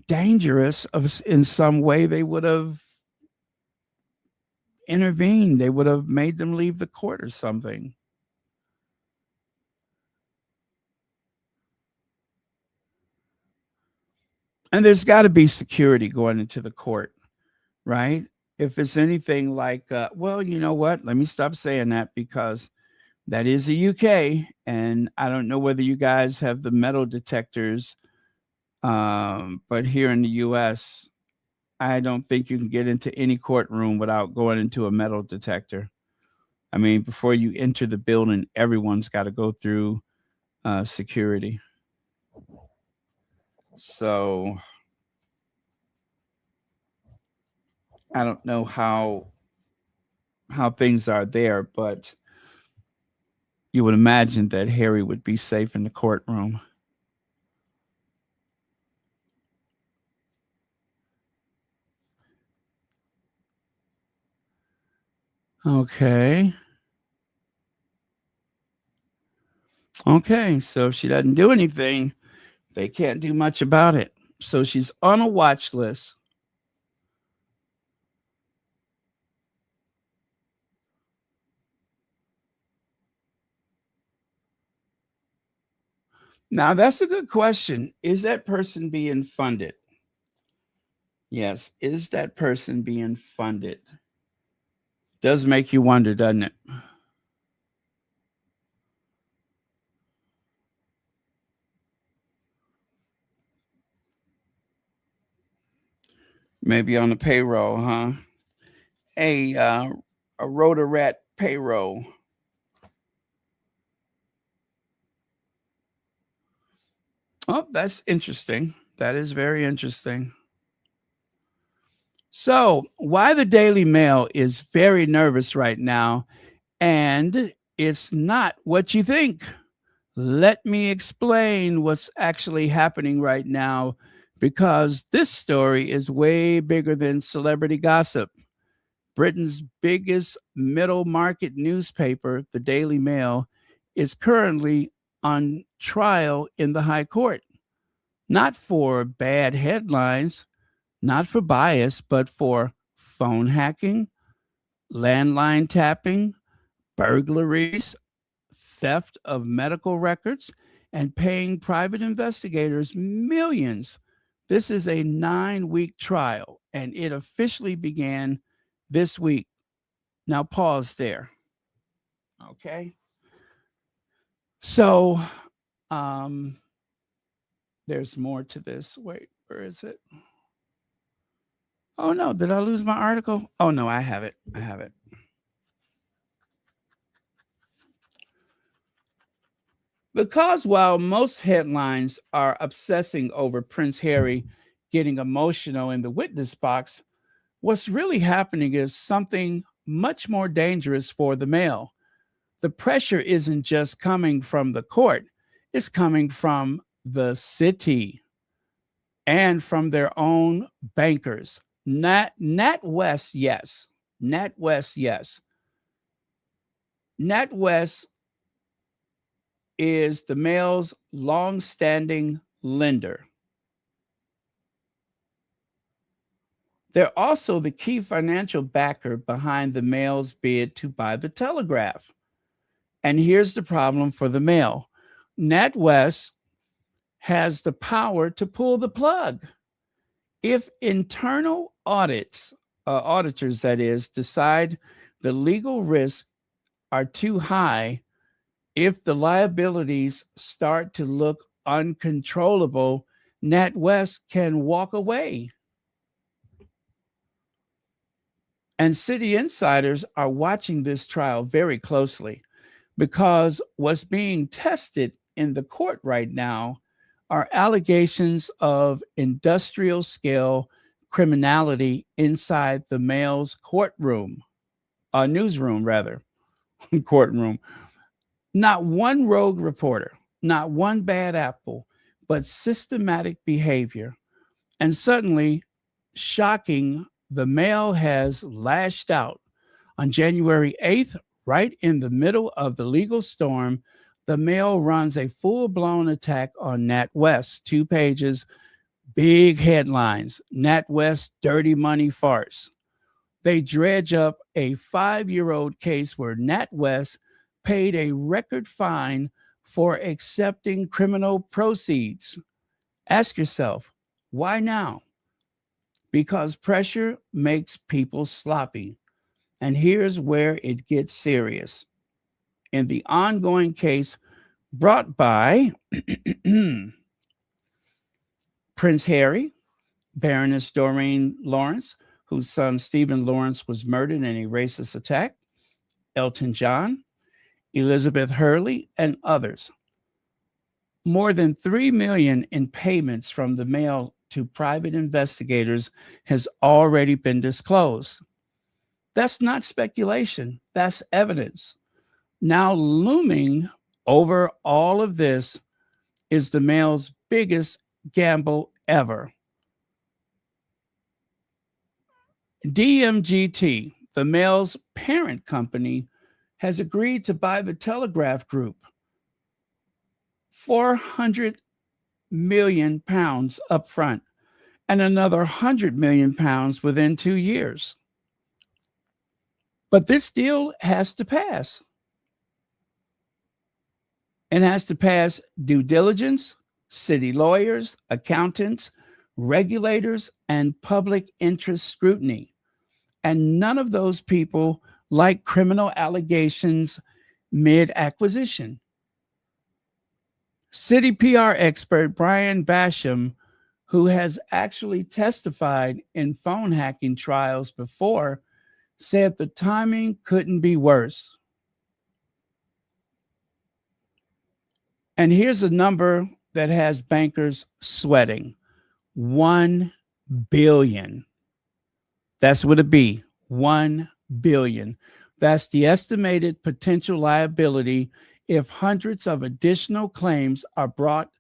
dangerous in some way, they would have intervened. They would have made them leave the court or something. And there's got to be security going into the court, right? If it's anything like, well, you know what? Let me stop saying that, because that is the UK, and I don't know whether you guys have the metal detectors, but here in the US, I don't think you can get into any courtroom without going into a metal detector. I mean, before you enter the building, everyone's got to go through security. So I don't know how things are there, but you would imagine that Harry would be safe in the courtroom. Okay. Okay, so if she doesn't do anything, they can't do much about it. So she's on a watch list. Now, that's a good question. Is that person being funded? Yes. Is that person being funded? Does make you wonder, doesn't it? Maybe on the payroll, huh? A Rotorat payroll. Oh, that's interesting. That is very interesting. So, why the Daily Mail is very nervous right now, and it's not what you think. Let me explain what's actually happening right now, because this story is way bigger than celebrity gossip. Britain's biggest middle market newspaper, the Daily Mail, is currently on trial in the High Court, not for bad headlines, not for bias, but for phone hacking, landline tapping, burglaries, theft of medical records, and paying private investigators millions. This is a 9-week trial, and it officially began this week. Now, pause there. Okay. So, there's more to this. Wait, where is it? Oh, no. Did I lose my article? Oh, no, I have it. I have it. Because while most headlines are obsessing over Prince Harry getting emotional in the witness box, what's really happening is something much more dangerous for the Mail. The pressure isn't just coming from the court, it's coming from the city and from their own bankers. NatWest, yes. NatWest, yes. NatWest is the Mail's long-standing lender. They're also the key financial backer behind the Mail's bid to buy the Telegraph. And here's the problem for the Mail. NatWest has the power to pull the plug. If internal auditors, that is, decide the legal risks are too high, if the liabilities start to look uncontrollable, NatWest can walk away. And city insiders are watching this trial very closely, because what's being tested in the court right now are allegations of industrial scale criminality inside the Mail's newsroom, courtroom. Not one rogue reporter, not one bad apple, but systematic behavior. And suddenly, shocking, the Mail has lashed out. On January 8th, right in the middle of the legal storm, the Mail runs a full-blown attack on NatWest. 2 pages, big headlines, NatWest dirty money farce. They dredge up a 5-year-old case where NatWest paid a record fine for accepting criminal proceeds. Ask yourself, why now? Because pressure makes people sloppy. And here's where it gets serious. In the ongoing case brought by Prince Harry, Baroness Doreen Lawrence, whose son Stephen Lawrence was murdered in a racist attack, Elton John, Elizabeth Hurley, and others. More than $3 million in payments from the Mail to private investigators has already been disclosed. That's not speculation, that's evidence. Now, looming over all of this is the Mail's biggest gamble ever. DMGT, the Mail's parent company, has agreed to buy the Telegraph Group, 400 million pounds up front and another 100 million pounds within 2 years. But this deal has to pass. It has to pass due diligence, city lawyers, accountants, regulators, and public interest scrutiny. And none of those people like criminal allegations mid-acquisition. City PR expert Brian Basham, who has actually testified in phone hacking trials before, said the timing couldn't be worse. And here's a number that has bankers sweating: 1 billion. That's what it be, 1 billion. That's the estimated potential liability if hundreds of additional claims are brought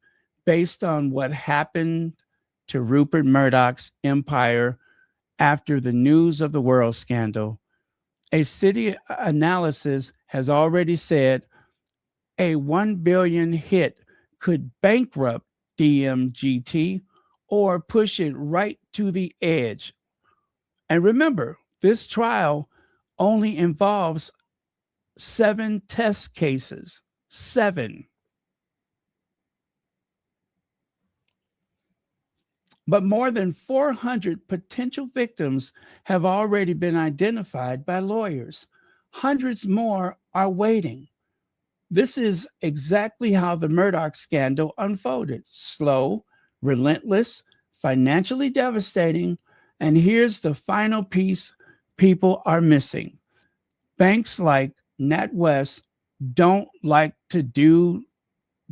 based on what happened to Rupert Murdoch's empire after the News of the World scandal. A city analysis has already said a 1 billion hit could bankrupt DMGT or push it right to the edge. And remember, this trial only involves 7 test cases. 7. But more than 400 potential victims have already been identified by lawyers. Hundreds more are waiting. This is exactly how the Murdoch scandal unfolded: slow, relentless, financially devastating. And here's the final piece people are missing. Banks like NatWest don't like to do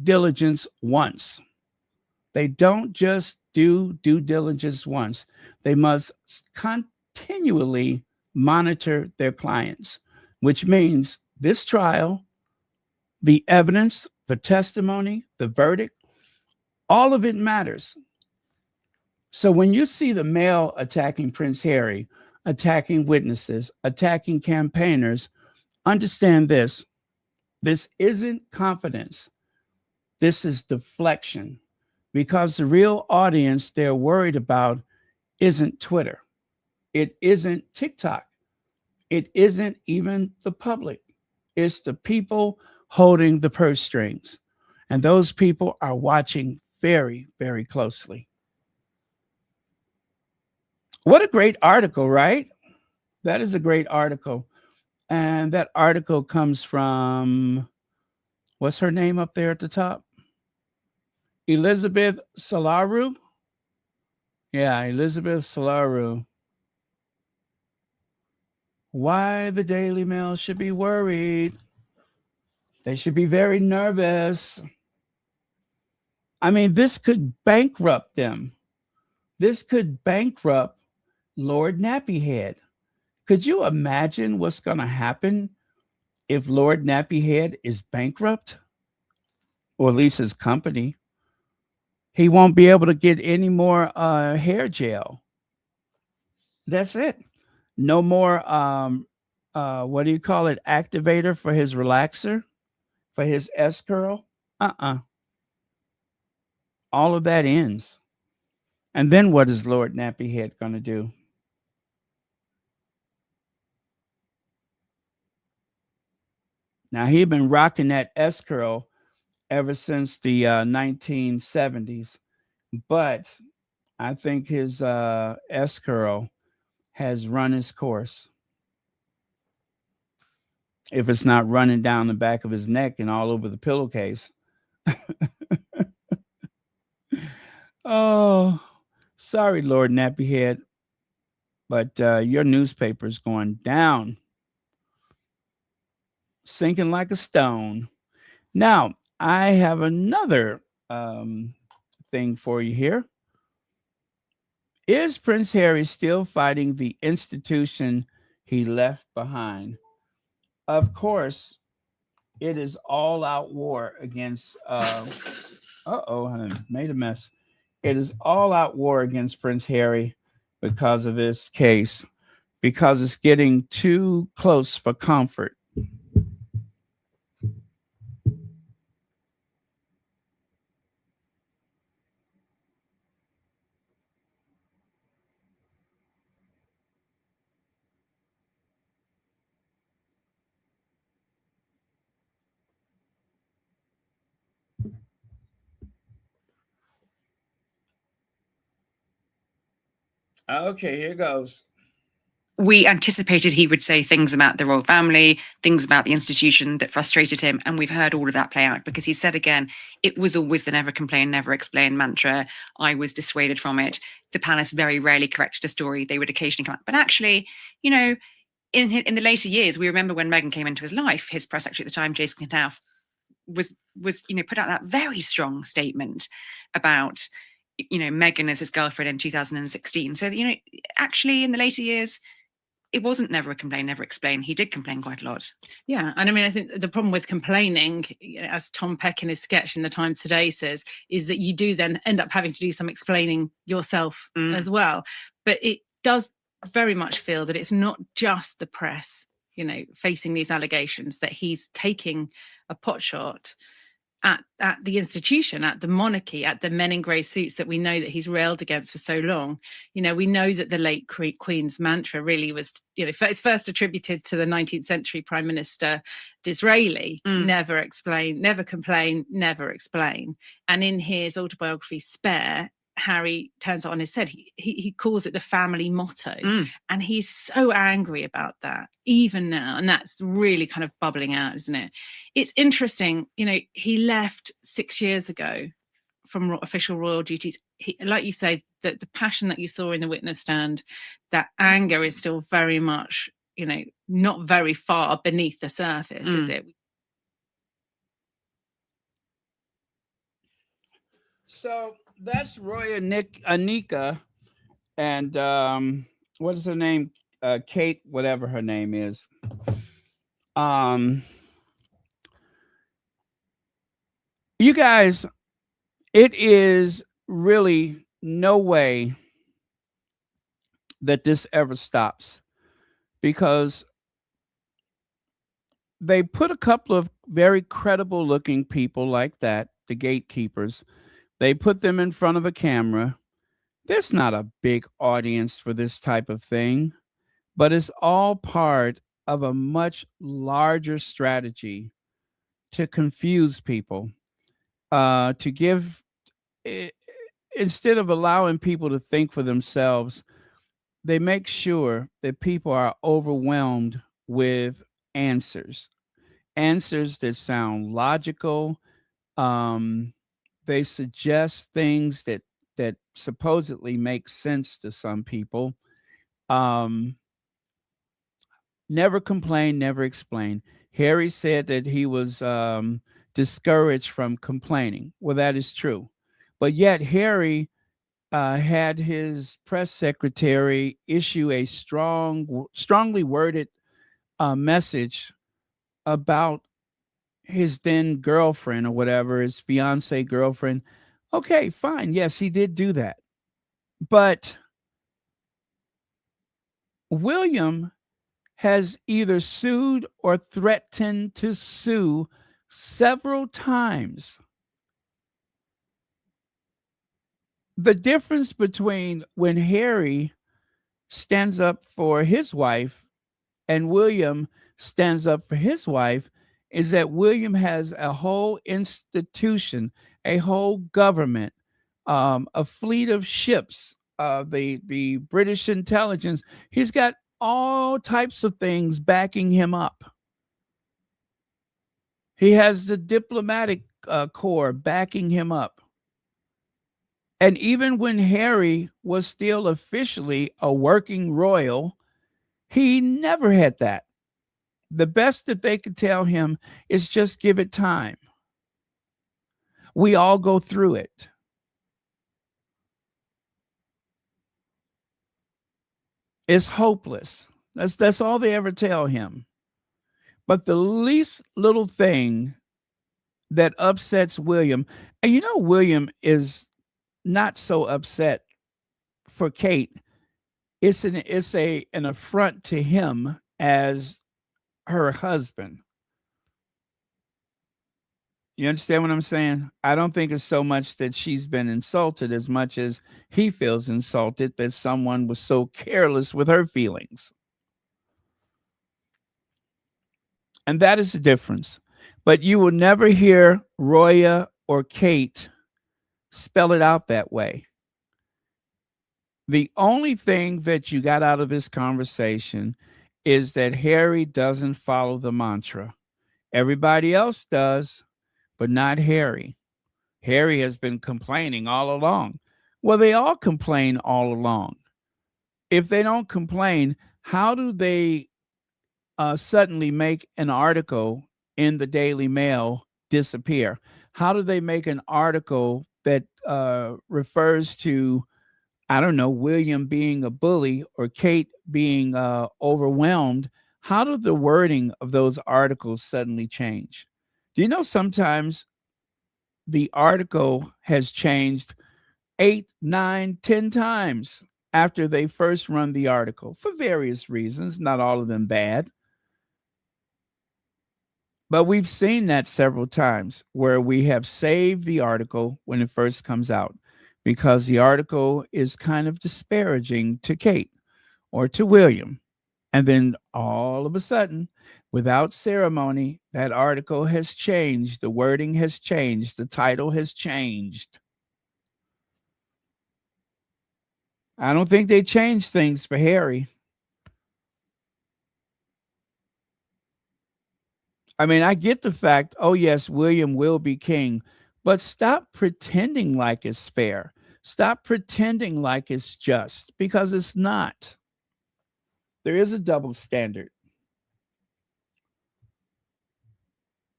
diligence once. They don't just do due diligence once. They must continually monitor their clients, which means this trial, the evidence, the testimony, the verdict, all of it matters. So when you see the Mail attacking Prince Harry, attacking witnesses, attacking campaigners, understand this. This isn't confidence. This is deflection, because the real audience they're worried about isn't Twitter. It isn't TikTok. It isn't even the public. It's the people holding the purse strings. And those people are watching very, very closely. What a great article, right? That is a great article. And that article comes from, what's her name up there at the top? Elizabeth Salaru. Yeah, Elizabeth Salaru. Why the Daily Mail should be worried. They should be very nervous. I mean, this could bankrupt them. This could bankrupt Lord Nappyhead. Could you imagine what's going to happen if Lord Nappyhead is bankrupt? Or at least his company. He won't be able to get any more hair gel. That's it. No more, what do you call it, activator for his relaxer, for his S-curl. All of that ends. And then what is Lord Nappyhead going to do? Now, he'd been rocking that S-curl ever since the 1970s. But I think his S-curl has run its course. If it's not running down the back of his neck and all over the pillowcase. Oh, sorry, Lord Nappyhead. But your newspaper's going down. Sinking like a stone. Now, I have another thing for you here. Is Prince Harry still fighting the institution he left behind? Of course, It is all out war against. I made a mess. It is all out war against Prince Harry because of this case, because it's getting too close for comfort. Okay, here goes. We anticipated he would say things about the royal family, things about the institution that frustrated him. And we've heard all of that play out because he said again, it was always the never complain, never explain mantra. I was dissuaded from it. The palace very rarely corrected a story. They would occasionally come out. But actually, you know, in the later years, we remember when Meghan came into his life, his press secretary at the time, Jason Knauf, was put out that very strong statement about Meghan as his girlfriend in 2016. So actually in the later years, it wasn't never complain, never explain. He did complain quite a lot. Yeah. And I mean, I think the problem with complaining, as Tom Peck in his sketch in the Times Today says, is that you do then end up having to do some explaining yourself as well. But it does very much feel that it's not just the press, facing these allegations, that he's taking a potshot at the institution, at the monarchy, at the men in grey suits that we know that he's railed against for so long. We know that the late Queen's mantra really was, it's first attributed to the 19th century Prime Minister Disraeli, never explain, never complain, never explain. And in his autobiography, Spare, Harry turns it on his head. He calls it the family motto. And he's so angry about that, even now. And that's really kind of bubbling out, isn't it? It's interesting, he left 6 years ago from official royal duties. Like you say, that the passion that you saw in the witness stand, that anger is still very much, not very far beneath the surface, is it? So that's Roya Anika and what is her name? Kate, whatever her name is. You guys, it is really no way that this ever stops, because they put a couple of very credible looking people like that, the gatekeepers. They put them in front of a camera. There's not a big audience for this type of thing, but it's all part of a much larger strategy to confuse people, to give, instead of allowing people to think for themselves, they make sure that people are overwhelmed with answers that sound logical. They suggest things that supposedly make sense to some people. Never complain, never explain. Harry said that he was discouraged from complaining. Well, that is true. But yet Harry had his press secretary issue a strongly worded message about his then girlfriend, or whatever, his fiance girlfriend. Okay, fine. Yes, he did do that. But William has either sued or threatened to sue several times. The difference between when Harry stands up for his wife and William stands up for his wife is that William has a whole institution, a whole government, a fleet of ships, the British intelligence. He's got all types of things backing him up. He has the diplomatic corps backing him up. And even when Harry was still officially a working royal, he never had that. The best that they could tell him is just give it time. We all go through it. It's hopeless. That's all they ever tell him. But the least little thing that upsets William, and William is not so upset for Kate. It's an affront to him as her husband. You understand what I'm saying? I don't think it's so much that she's been insulted as much as he feels insulted that someone was so careless with her feelings. And that is the difference. But you will never hear Roya or Kate spell it out that way. The only thing that you got out of this conversation is that Harry doesn't follow the mantra. Everybody else does, but not Harry. Harry has been complaining all along. Well, they all complain all along. If they don't complain, how do they suddenly make an article in the Daily Mail disappear? How do they make an article that refers to, I don't know, William being a bully or Kate being overwhelmed? How do the wording of those articles suddenly change? Do you know sometimes the article has changed 8, 9, 10 times after they first run the article for various reasons, not all of them bad. But we've seen that several times where we have saved the article when it first comes out because the article is kind of disparaging to Kate or to William. And then all of a sudden, without ceremony, that article has changed. The wording has changed. The title has changed. I don't think they changed things for Harry. I mean, I get the fact, oh, yes, William will be king, but stop pretending like it's fair. Stop pretending like it's just, because it's not. There is a double standard.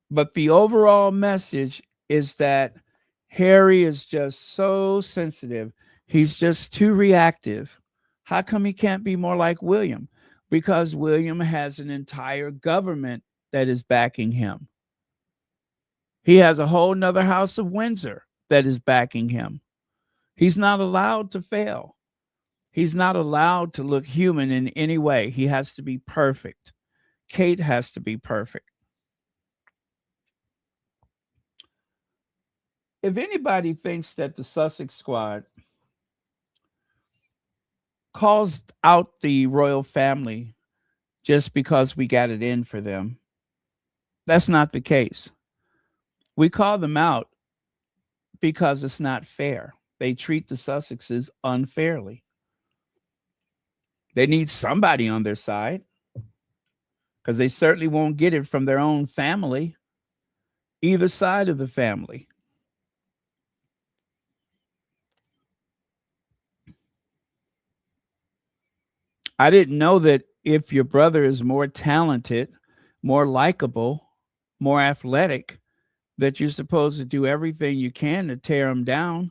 But the overall message is that Harry is just so sensitive. He's just too reactive. How come he can't be more like William? Because William has an entire government that is backing him. He has a whole nother House of Windsor that is backing him. He's not allowed to fail. He's not allowed to look human in any way. He has to be perfect. Kate has to be perfect. If anybody thinks that the Sussex squad calls out the royal family just because we got it in for them, that's not the case. We call them out because it's not fair. They treat the Sussexes unfairly. They need somebody on their side because they certainly won't get it from their own family, either side of the family. I didn't know that if your brother is more talented, more likable, more athletic, that you're supposed to do everything you can to tear him down.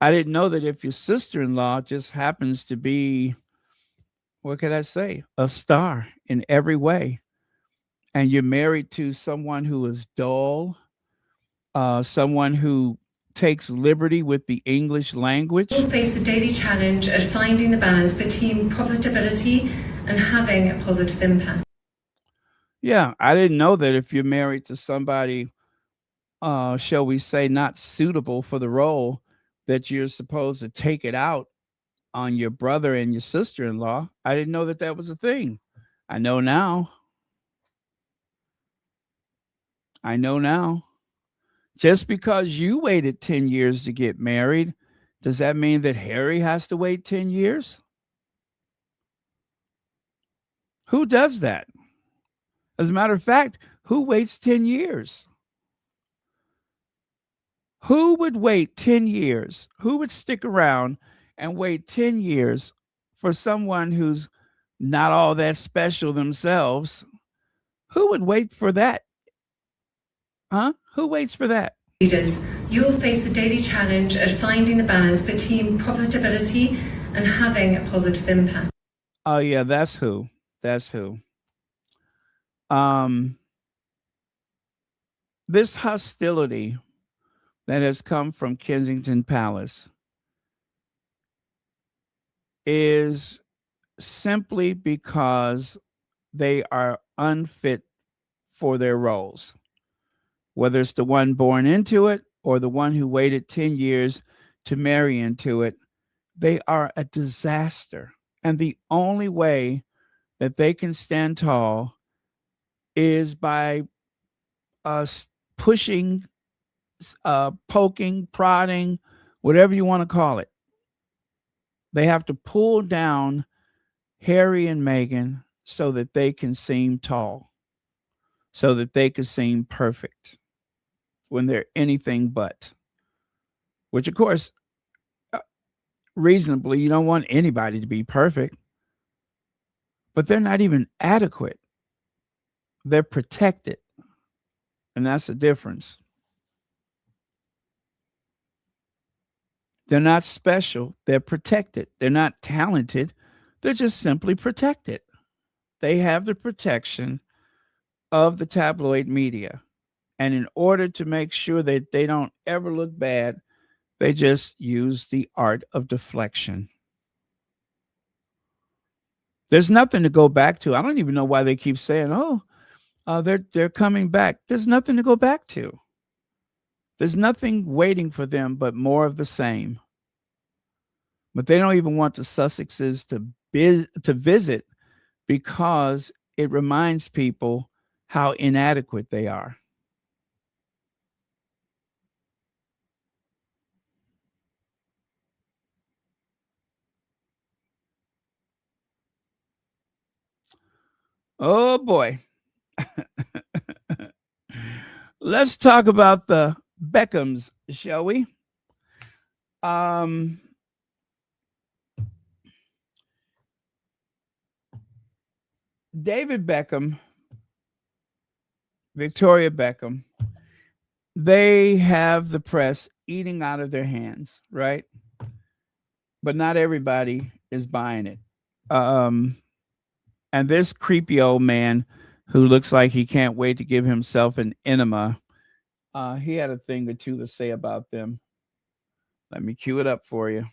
I didn't know that if your sister-in-law just happens to be, what could I say, a star in every way, and you're married to someone who is dull, someone who takes liberty with the English language. You'll face the daily challenge at finding the balance between profitability and having a positive impact. Yeah, I didn't know that if you're married to somebody, shall we say, not suitable for the role, that you're supposed to take it out on your brother and your sister-in-law. I didn't know that that was a thing. I know now. I know now. Just because you waited 10 years to get married, does that mean that Harry has to wait 10 years? Who does that? As a matter of fact, who waits 10 years? Who would wait 10 years? Who would stick around and wait 10 years for someone who's not all that special themselves? Who would wait for that? Huh? Who waits for that? Leaders, you'll face the daily challenge at finding the balance between profitability and having a positive impact. Oh, yeah, that's who. That's who. This hostility that has come from Kensington Palace is simply because they are unfit for their roles, whether it's the one born into it or the one who waited 10 years to marry into it. They are a disaster. And the only way that they can stand tall is by pushing, poking, prodding, whatever you want to call it. They have to pull down Harry and Meghan so that they can seem tall, so that they can seem perfect when they're anything but. Which, of course, reasonably, you don't want anybody to be perfect, but they're not even adequate. They're protected. And that's the difference. They're not special. They're protected. They're not talented. They're just simply protected. They have the protection of the tabloid media. And in order to make sure that they don't ever look bad, they just use the art of deflection. There's nothing to go back to. I don't even know why they keep saying, they're coming back. There's nothing to go back to. There's nothing waiting for them but more of the same. But they don't even want the Sussexes to visit because it reminds people how inadequate they are. Oh boy. Let's talk about the Beckhams, shall we? David Beckham, Victoria Beckham, they have the press eating out of their hands, right? But not everybody is buying it. And this creepy old man who looks like he can't wait to give himself an enema, he had a thing or two to say about them. Let me cue it up for you.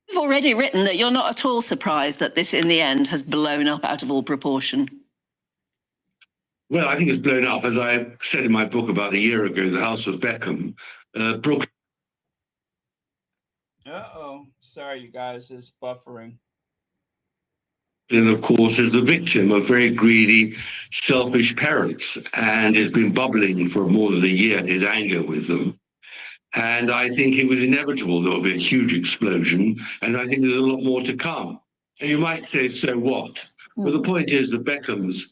You've already written that you're not at all surprised that this, in the end, has blown up out of all proportion. Well, I think it's blown up, as I said in my book about a year ago, The House of Beckham. Brooklyn. Sorry, you guys, it's buffering. And of course, is the victim of very greedy, selfish parents, and has been bubbling for more than a year, his anger with them. And I think it was inevitable there will be a huge explosion, and I think there's a lot more to come. And you might say, so what? But the point is the Beckhams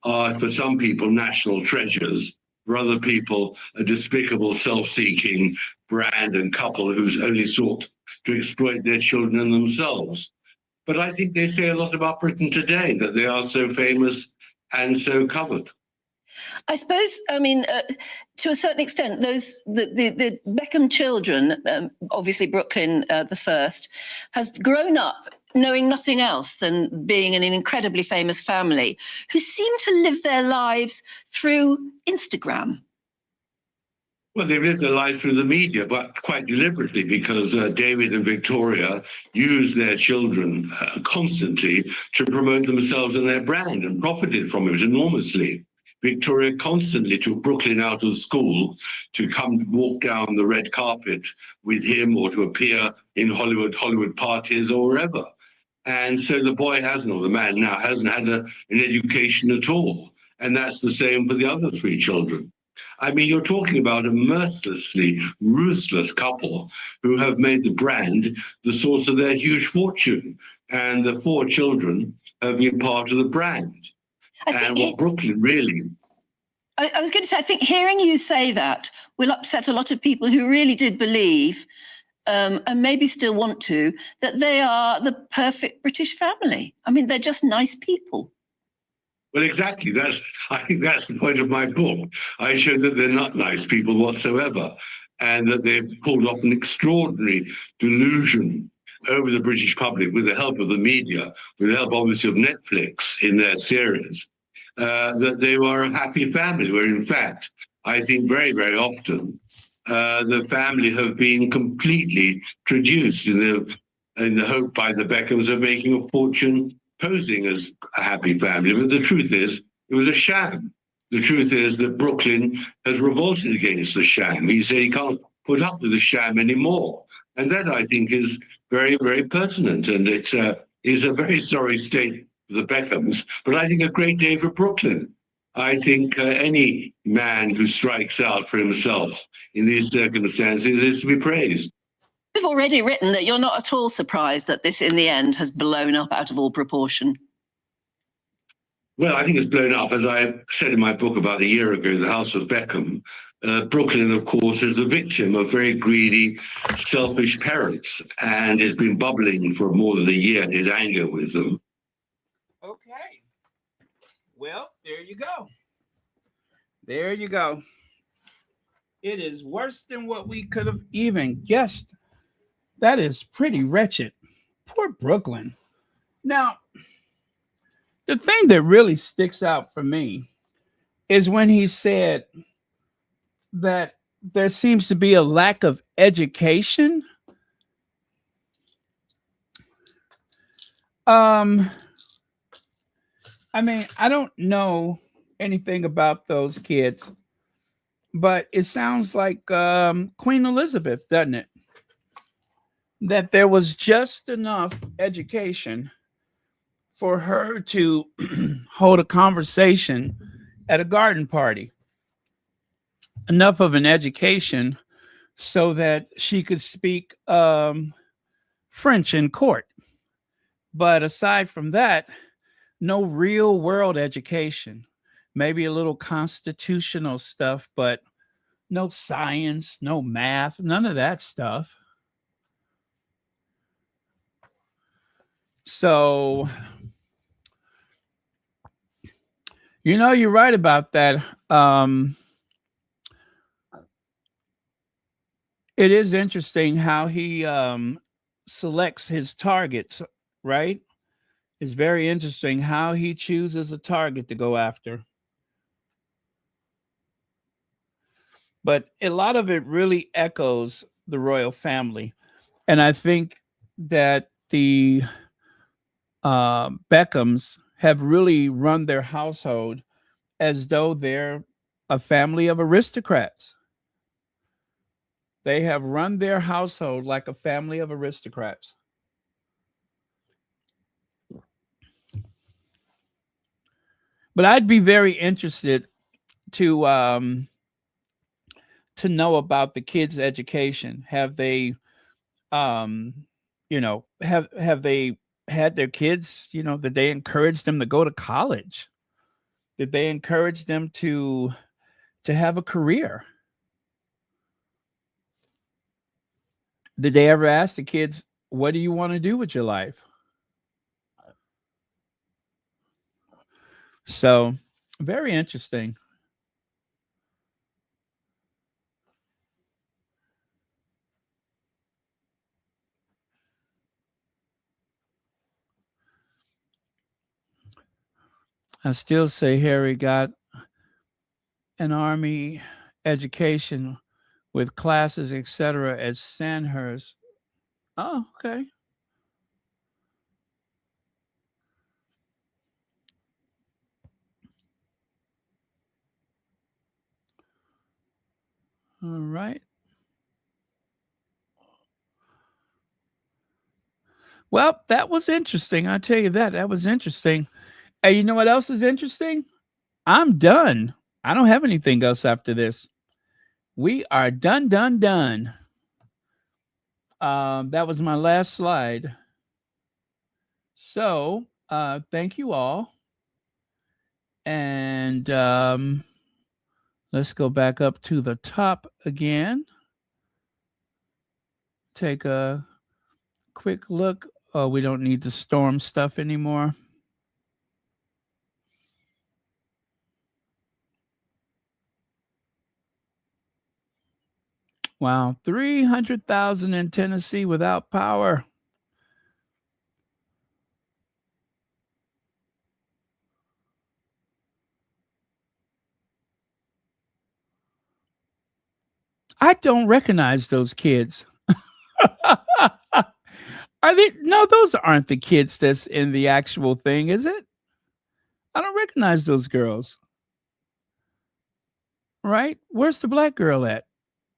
are, for some people, national treasures. For other people, a despicable, self-seeking brand and couple who's only sought to exploit their children and themselves. But I think they say a lot about Britain today, that they are so famous and so covered. I suppose, I mean, to a certain extent, the Beckham children, obviously Brooklyn the first, has grown up knowing nothing else than being in an incredibly famous family who seem to live their lives through Instagram. Well, they've lived their life through the media, but quite deliberately, because David and Victoria use their children constantly to promote themselves and their brand, and profited from it enormously. Victoria constantly took Brooklyn out of school to come walk down the red carpet with him, or to appear in Hollywood parties or wherever. And so the boy hasn't, or the man now, hasn't had an education at all. And that's the same for the other three children. I mean, you're talking about a mercilessly ruthless couple who have made the brand the source of their huge fortune. And the four children have been part of the brand. And what Brooklyn really... I was going to say, I think hearing you say that will upset a lot of people who really did believe and maybe still want to, that they are the perfect British family. I mean, they're just nice people. Well, exactly. I think that's the point of my book. I show that they're not nice people whatsoever, and that they've pulled off an extraordinary delusion over the British public with the help of the media, with the help, obviously, of Netflix in their series, that they were a happy family, where in fact, I think very, very often, the family have been completely traduced in the hope by the Beckhams of making a fortune posing as a happy family. But the truth is, it was a sham. The truth is that Brooklyn has revolted against the sham. He said he can't put up with the sham anymore. And that, I think, is very, very pertinent. And it is a very sorry state for the Beckhams, but I think a great day for Brooklyn. I think any man who strikes out for himself in these circumstances is to be praised. You've already written that you're not at all surprised that this, in the end, has blown up out of all proportion. Well, I think it's blown up. As I said in my book about a year ago, The House of Beckham, Brooklyn, of course, is the victim of very greedy, selfish parents, and it's been bubbling for more than a year, his anger with them. Okay. Well, there you go. There you go. It is worse than what we could have even guessed. That is pretty wretched. Poor Brooklyn. Now, the thing that really sticks out for me is when he said that there seems to be a lack of education. I mean, I don't know anything about those kids, but it sounds like Queen Elizabeth, doesn't it? That there was just enough education for her to hold a conversation at a garden party. Enough of an education so that she could speak French in court. But aside from that, no real world education. Maybe a little constitutional stuff, but no science, no math, none of that stuff. So, you're right about that. It is interesting how he selects his targets, right? It's very interesting how he chooses a target to go after. But a lot of it really echoes the royal family. And I think that the Beckhams have really run their household as though they're a family of aristocrats. They have run their household like a family of aristocrats. But I'd be very interested to know about the kids' education. Have they, have they had their kids, did they encourage them to go to college? Did they encourage them to have a career? Did they ever ask the kids, what do you want to do with your life? So, very interesting. I still say Harry got an army education with classes, etc., at Sandhurst. Oh, okay. All right. Well, that was interesting. I tell you that was interesting. And you know what else is interesting? I'm done. I don't have anything else after this. We are done. That was my last slide. So, thank you all. And let's go back up to the top again. take a quick look. Oh, we don't need the storm stuff anymore. Wow, 300,000 in Tennessee without power. I don't recognize those kids. Are they? No, those aren't the kids that's in the actual thing, is it? I don't recognize those girls. Right? Where's the black girl at?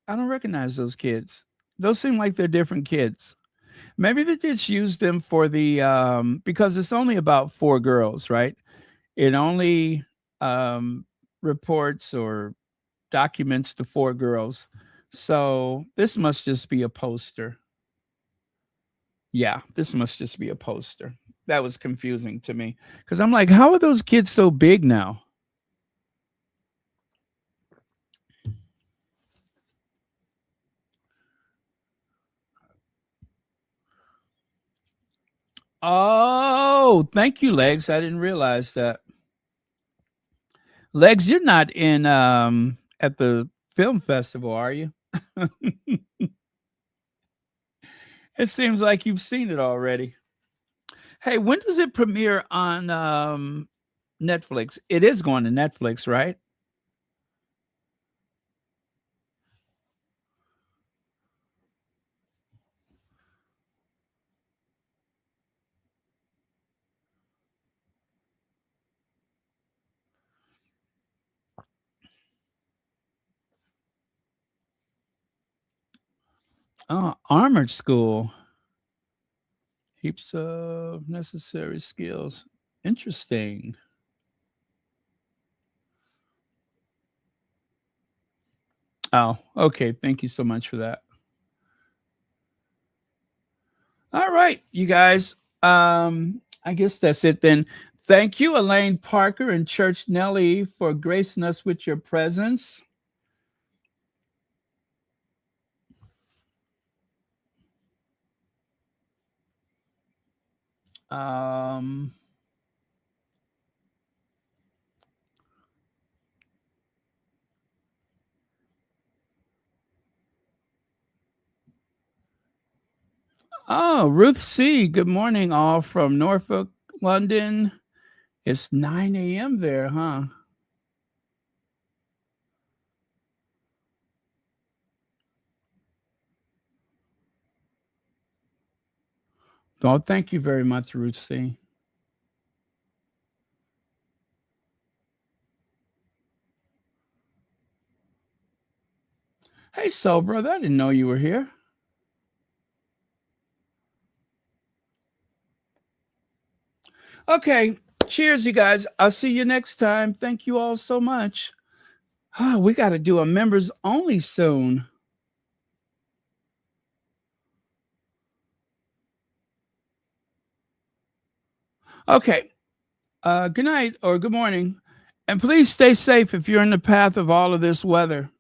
I don't recognize those kids. Those seem like they're different kids. Maybe they just used them for the because it's only about 4 girls, right? It only reports or documents the 4 girls. So this must just be a poster. Yeah, this must just be a poster. That was confusing to me because I'm like, how are those kids so big now? Oh, thank you, Legs. I didn't realize that. Legs, you're not in at the film festival, are you? It seems like you've seen it already. Hey, when does it premiere on Netflix? It is going to Netflix, right? Oh, Armored School. Heaps of necessary skills. Interesting. Oh, okay. Thank you so much for that. All right, you guys. I guess that's it then. Thank you, Elaine Parker and Church Nelly, for gracing us with your presence. Oh, Ruth C. Good morning, all from Norfolk, London. It's 9 a.m. there, huh? Oh, thank you very much, Ruth C. Hey, Soul Brother, I didn't know you were here. Okay, cheers, you guys. I'll see you next time. Thank you all so much. Oh, we got to do a members only soon. Okay. Good night or good morning. And please stay safe if you're in the path of all of this weather.